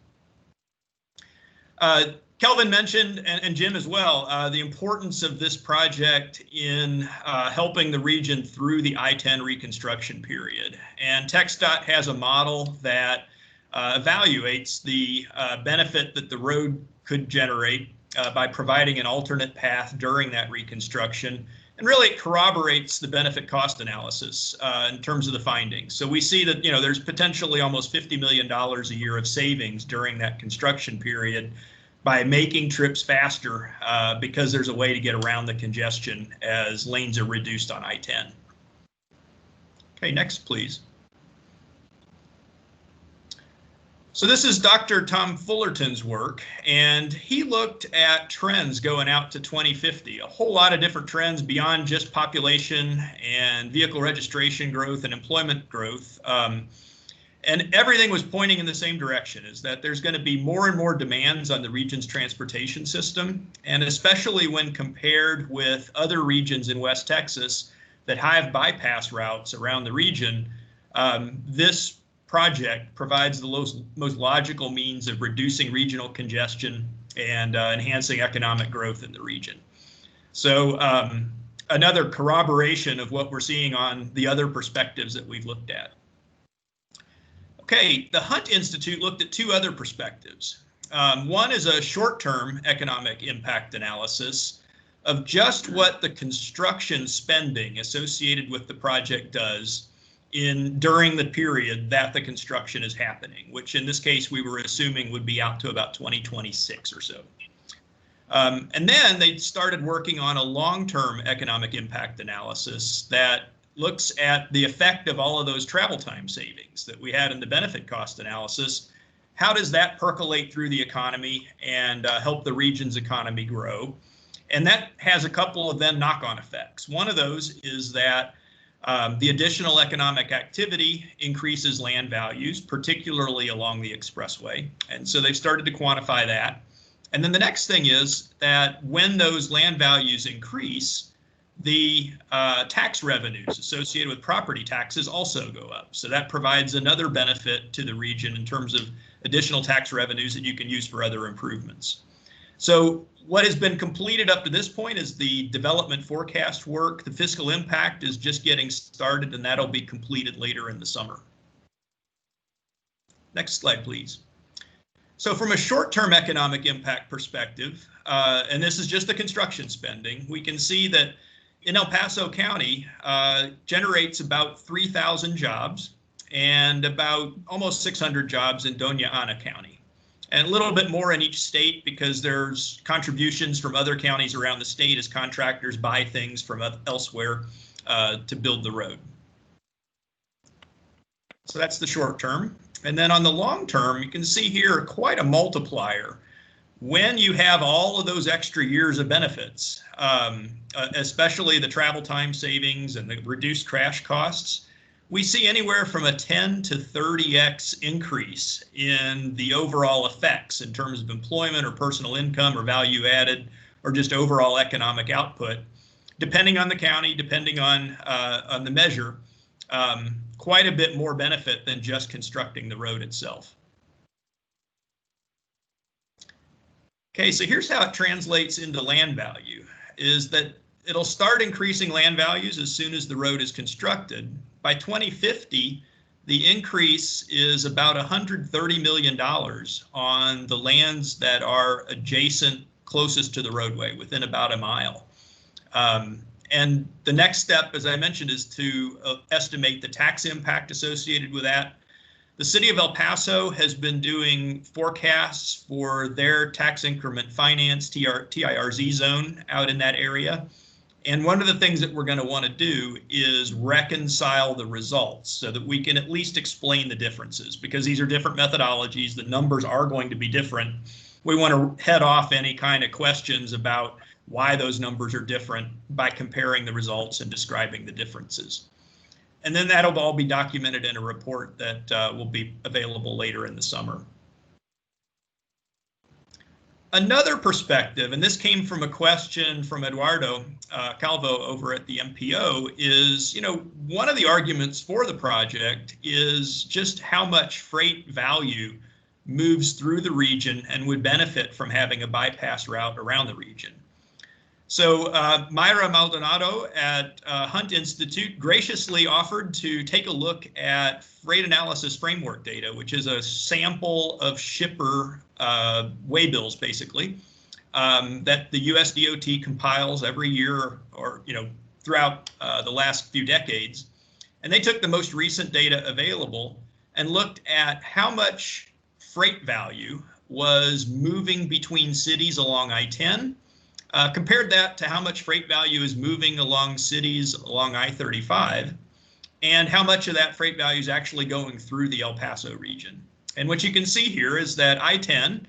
Kelvin mentioned, and Jim as well, the importance of this project in helping the region through the I-10 reconstruction period. And TxDOT has a model that evaluates the benefit that the road could generate by providing an alternate path during that reconstruction. And really it corroborates the benefit cost analysis in terms of the findings. So we see that, there's potentially almost $50 million a year of savings during that construction period by making trips faster because there's a way to get around the congestion as lanes are reduced on I-10. Okay, next, please. So this is Dr. Tom Fullerton's work, and he looked at trends going out to 2050, a whole lot of different trends beyond just population and vehicle registration growth and employment growth. And everything was pointing in the same direction, is that there's going to be more and more demands on the region's transportation system, and especially when compared with other regions in West Texas that have bypass routes around the region, this project provides the most logical means of reducing regional congestion and enhancing economic growth in the region. So another corroboration of what we're seeing on the other perspectives that we've looked at. Okay, the Hunt Institute looked at two other perspectives. One is a short-term economic impact analysis of just what the construction spending associated with the project does during the period that the construction is happening, which in this case we were assuming would be out to about 2026 or so. And then they started working on a long-term economic impact analysis that looks at the effect of all of those travel time savings that we had in the benefit cost analysis. How does that percolate through the economy and help the region's economy grow? And that has a couple of then knock-on effects. One of those is that the additional economic activity increases land values, particularly along the expressway. And so they've started to quantify that. And then the next thing is that when those land values increase, the tax revenues associated with property taxes also go up. So that provides another benefit to the region in terms of additional tax revenues that you can use for other improvements. So what has been completed up to this point is the development forecast work. The fiscal impact is just getting started, and that'll be completed later in the summer. Next slide, please. So from a short-term economic impact perspective, and this is just the construction spending, we can see that in El Paso County generates about 3,000 jobs and about almost 600 jobs in Doña Ana County. And a little bit more in each state because there's contributions from other counties around the state as contractors buy things from elsewhere to build the road. So that's the short term. And then on the long term, you can see here quite a multiplier. When you have all of those extra years of benefits, especially the travel time savings and the reduced crash costs, we see anywhere from a 10 to 30x increase in the overall effects in terms of employment or personal income or value added or just overall economic output, depending on the county, depending on the measure. Quite a bit more benefit than just constructing the road itself. Okay, so here's how it translates into land value, is that it'll start increasing land values as soon as the road is constructed. By 2050, the increase is about $130 million on the lands that are adjacent, closest to the roadway, within about a mile. And the next step, as I mentioned, is to estimate the tax impact associated with that. The city of El Paso has been doing forecasts for their tax increment finance TIRZ zone out in that area. And one of the things that we're going to want to do is reconcile the results so that we can at least explain the differences, because these are different methodologies. The numbers are going to be different. We want to head off any kind of questions about why those numbers are different by comparing the results and describing the differences. And then that'll all be documented in a report that will be available later in the summer. Another perspective, and this came from a question from Eduardo Calvo over at the MPO, is, one of the arguments for the project is just how much freight value moves through the region and would benefit from having a bypass route around the region. So Myra Maldonado at Hunt Institute graciously offered to take a look at freight analysis framework data, which is a sample of shipper waybills, basically, that the US DOT compiles every year or throughout the last few decades. And they took the most recent data available and looked at how much freight value was moving between cities along I-10. Compared that to how much freight value is moving along cities along I-35, and how much of that freight value is actually going through the El Paso region. And what you can see here is that I-10,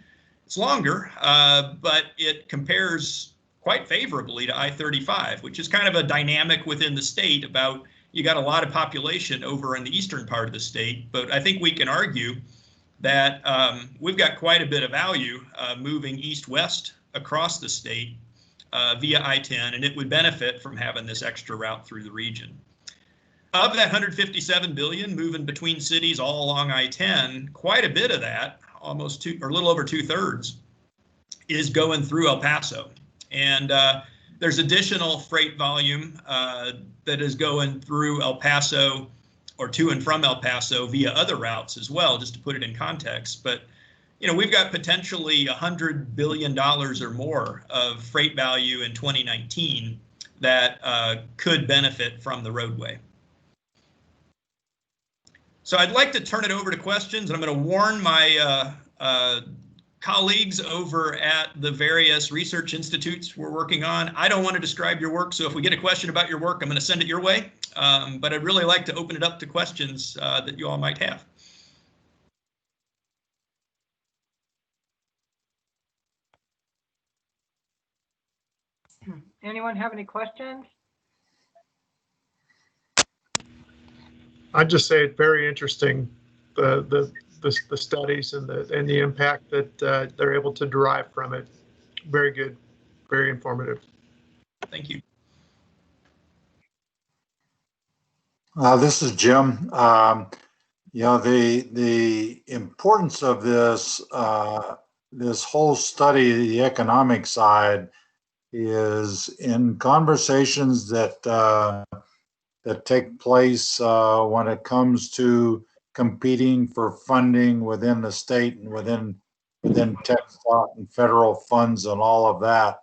it's longer, but it compares quite favorably to I-35, which is kind of a dynamic within the state about, you got a lot of population over in the eastern part of the state, but I think we can argue that we've got quite a bit of value moving east-west across the state via I-10, and it would benefit from having this extra route through the region. Of that 157 billion moving between cities all along I-10, quite a bit of that, almost a little over 2/3, is going through El Paso. And there's additional freight volume that is going through El Paso or to and from El Paso via other routes as well, just to put it in context. But we've got potentially $100 billion or more of freight value in 2019 that could benefit from the roadway. So I'd like to turn it over to questions, and I'm going to warn my colleagues over at the various research institutes we're working on. I don't want to describe your work, so if we get a question about your work, I'm going to send it your way. But I'd really like to open it up to questions that you all might have. Anyone have any questions? I'd just say it's very interesting, the studies and the impact that they're able to derive from it. Very good, very informative. Thank you. This is Jim. The importance of this this whole study, the economic side, is in conversations that that take place when it comes to competing for funding within the state and within within TxDOT and federal funds and all of that,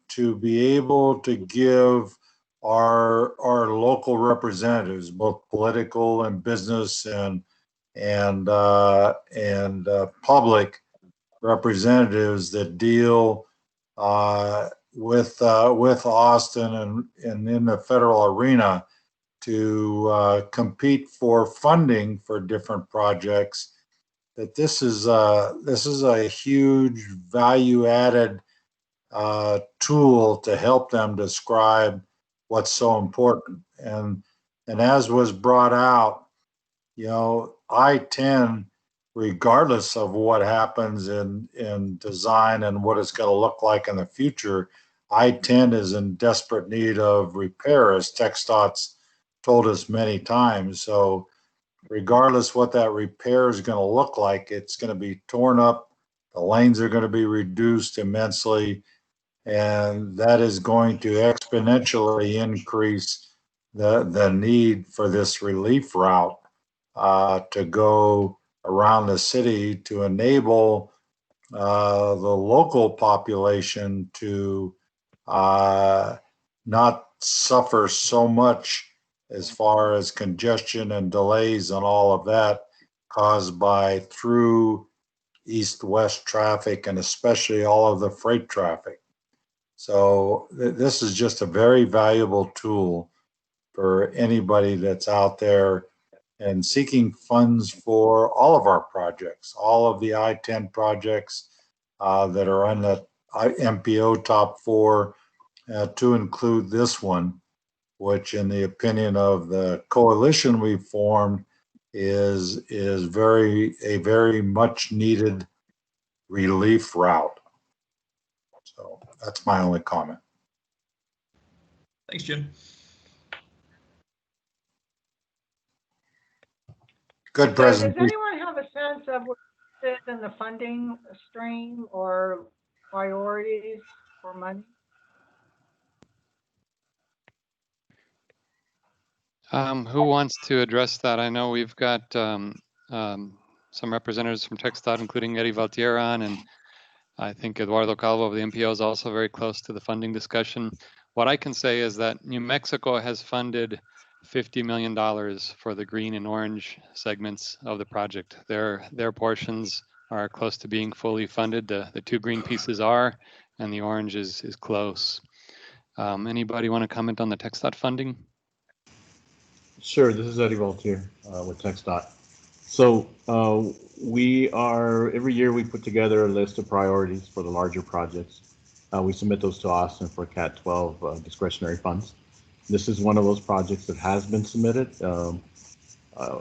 to be able to give our local representatives, both political and business and public representatives that deal with Austin and in the federal arena to compete for funding for different projects. That this is a huge value added tool to help them describe what's so important. And as was brought out, you know, I-10, regardless of what happens in design and what it's going to look like in the future, I-10 is in desperate need of repair, as TxDOT's told us many times. So regardless what that repair is going to look like, it's going to be torn up. The lanes are going to be reduced immensely, and that is going to exponentially increase the need for this relief route to go around the city to enable the local population to not suffer so much as far as congestion and delays and all of that caused by through east-west traffic and especially all of the freight traffic. So this is just a very valuable tool for anybody that's out there and seeking funds for all of our projects, all of the I-10 projects that are on the MPO top 4, to include this one, which in the opinion of the coalition we formed is a very much needed relief route. So that's my only comment. Thanks, Jim. Good So presentation. does anyone have a sense of what is in the funding stream or priorities for money? Who wants to address that? I know we've got some representatives from TxDOT, including Eddie Valtier on, and I think Eduardo Calvo of the MPO is also very close to the funding discussion. What I can say is that New Mexico has funded $50 million for the green and orange segments of the project. Their portions are close to being fully funded. The two green pieces are, and the orange is close. Anybody want to comment on the TxDOT funding? Sure, this is Eddie Valtier with TxDOT. So we are, every year we put together a list of priorities for the larger projects. We submit those to Austin for CAT 12 discretionary funds. This is one of those projects that has been submitted.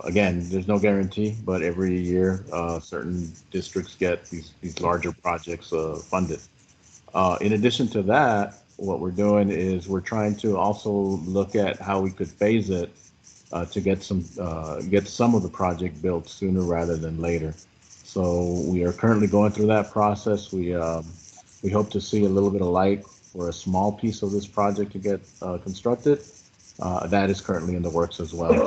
Again, there's no guarantee, but every year certain districts get these larger projects funded. In addition to that, what we're doing is we're trying to also look at how we could phase it to get some of the project built sooner rather than later. So we are currently going through that process. We hope to see a little bit of light for a small piece of this project to get constructed. That is currently in the works as well.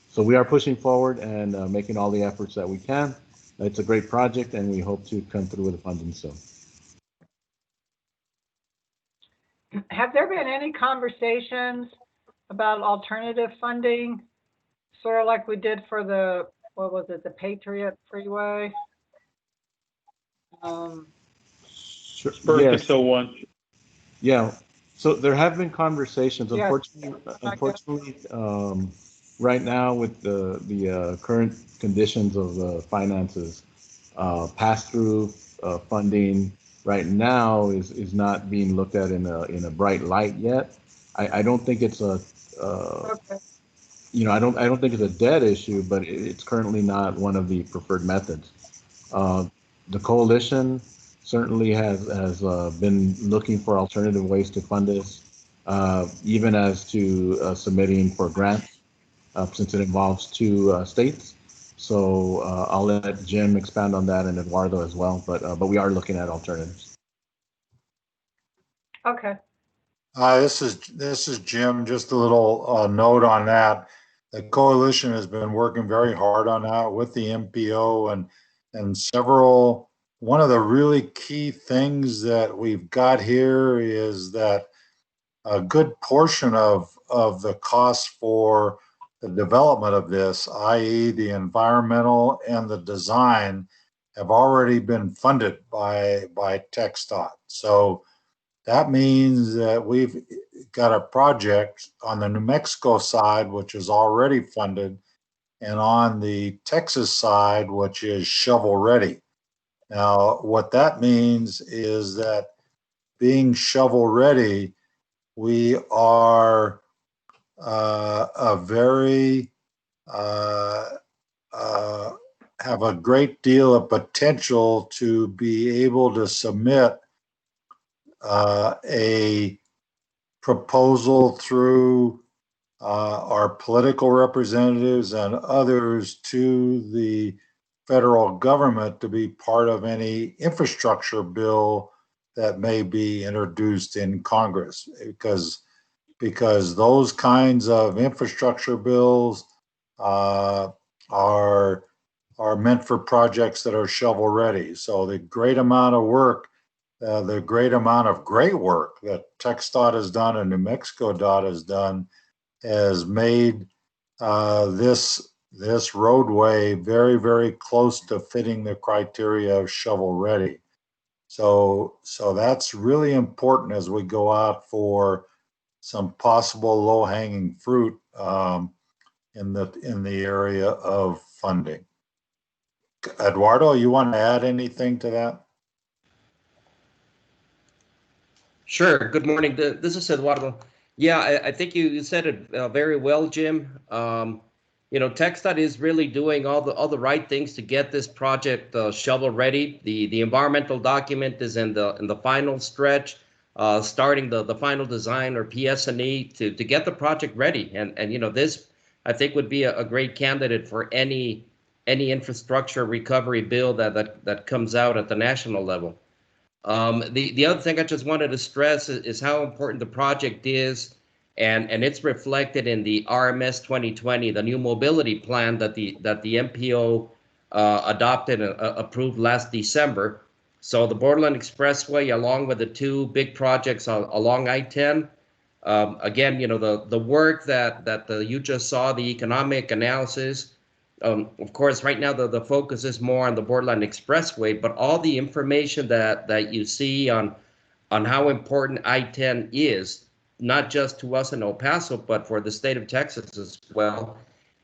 So we are pushing forward and making all the efforts that we can. It's a great project, and we hope to come through with the funding soon. Have there been any conversations about alternative funding, sort of like we did for the, what was it, the Patriot Freeway? Sure. First Yes. 601. Yeah. So there have been conversations. Yes. Unfortunately, right now with the current conditions of the finances, pass-through funding right now is not being looked at in a bright light yet. I don't think it's a Okay. I don't think it's a dead issue, but it's currently not one of the preferred methods. The coalition certainly has been looking for alternative ways to fund this, even as to submitting for grants, since it involves two states. So I'll let Jim expand on that and Eduardo as well, but we are looking at alternatives. Okay. This is Jim. Just a little note on that. The coalition has been working very hard on that with the MPO and several, one of the really key things that we've got here is that a good portion of the cost for the development of this, i.e. the environmental and the design, have already been funded by TxDOT. So that means that we've got a project on the New Mexico side, which is already funded, and on the Texas side, which is shovel ready. Now, what that means is that being shovel ready, we are a very have a great deal of potential to be able to submit a proposal through our political representatives and others to the federal government to be part of any infrastructure bill that may be introduced in Congress, because those kinds of infrastructure bills are meant for projects that are shovel ready. So the great amount of work, the great amount of great work that TxDOT has done and New Mexico DOT has done has made this roadway very, very close to fitting the criteria of shovel ready. So that's really important as we go out for some possible low hanging fruit in the area of funding. Eduardo, you want to add anything to that? Sure. Good morning. This is Eduardo. Yeah, I think you said it very well, Jim. TxDOT is really doing all the right things to get this project shovel ready. The environmental document is in the final stretch, starting the final design or PS&E to get the project ready. And this I think would be a great candidate for any infrastructure recovery bill that comes out at the national level. The other thing I just wanted to stress is how important the project is, and it's reflected in the RMS 2020, the new mobility plan that the MPO adopted and approved last December. So the Borderland Expressway, along with the two big projects along I-10, again, the work that you just saw, the economic analysis. Of course, right now the focus is more on the Borderland Expressway, but all the information that you see on how important I-10 is, not just to us in El Paso, but for the state of Texas as well.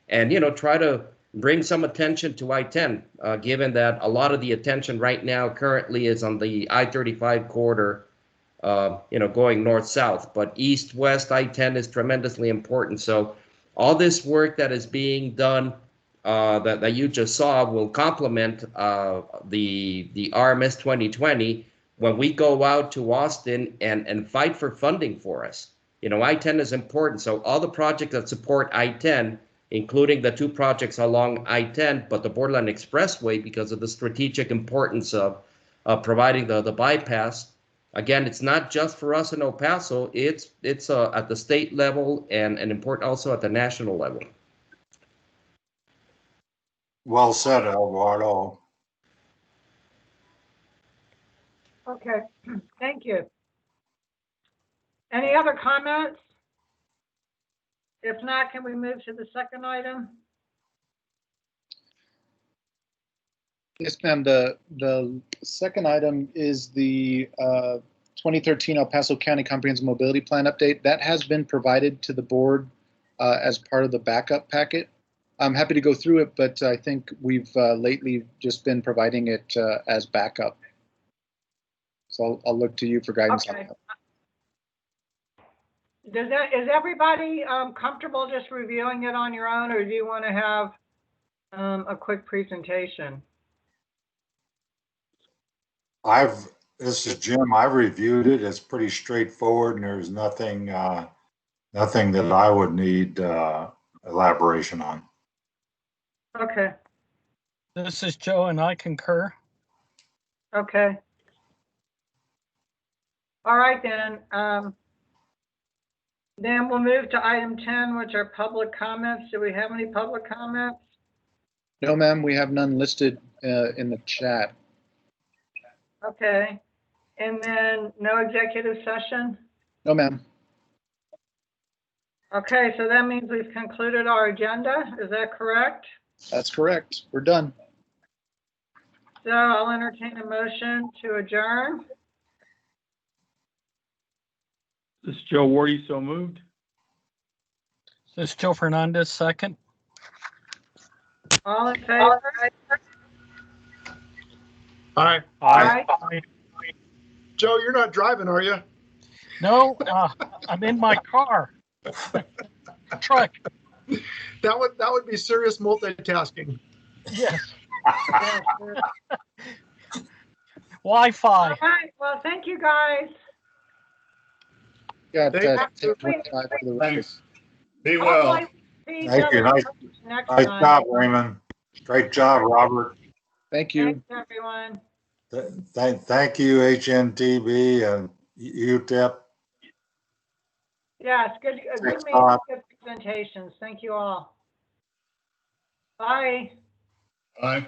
And, try to bring some attention to I-10, given that a lot of the attention right now currently is on the I-35 corridor, going north-south, but east-west I-10 is tremendously important. So all this work that is being done that you just saw will complement the RMS 2020 when we go out to Austin and fight for funding for us. I-10 is important. So all the projects that support I-10, including the two projects along I-10, but the Borderland Expressway, because of the strategic importance of providing the bypass. Again, it's not just for us in El Paso. It's at the state level and important also at the national level. Well said, Eduardo. Okay, thank you. Any other comments? If not, can we move to the second item? Yes, ma'am. The second item is the 2013 El Paso County Comprehensive Mobility Plan update. That has been provided to the board as part of the backup packet. I'm happy to go through it, but I think we've lately just been providing it as backup. So I'll look to you for guidance on that. Is everybody comfortable just reviewing it on your own, or do you want to have a quick presentation? This is Jim. I've reviewed it. It's pretty straightforward, and there's nothing that I would need elaboration on. Okay. This is Joe, and I concur. Okay. All right, then. Then we'll move to item 10, which are public comments. Do we have any public comments? No, ma'am, we have none listed in the chat. Okay. And then no executive session? No, ma'am. Okay, so that means we've concluded our agenda. Is that correct? That's correct. We're done. So I'll entertain a motion to adjourn. This is Joe Wardy, so moved. This is Joe Fernandez, second. All in favor? Aye. Aye. Joe, you're not driving, are you? No, I'm in my car. Truck. That would be serious multitasking. Yes. Yes, sir. Wi-Fi. All right, well, thank you, guys. Got Thank take you. 25 for the record. Thanks. Be Hopefully well. we see each Thank you. other Nice, next nice time. job, Raymond. Great job, Robert. Thank you. Thanks, everyone. Thank you, HNTB and UTEP. Yes, good Thanks, meeting, Todd. good presentations. Thank you all. Bye. Bye.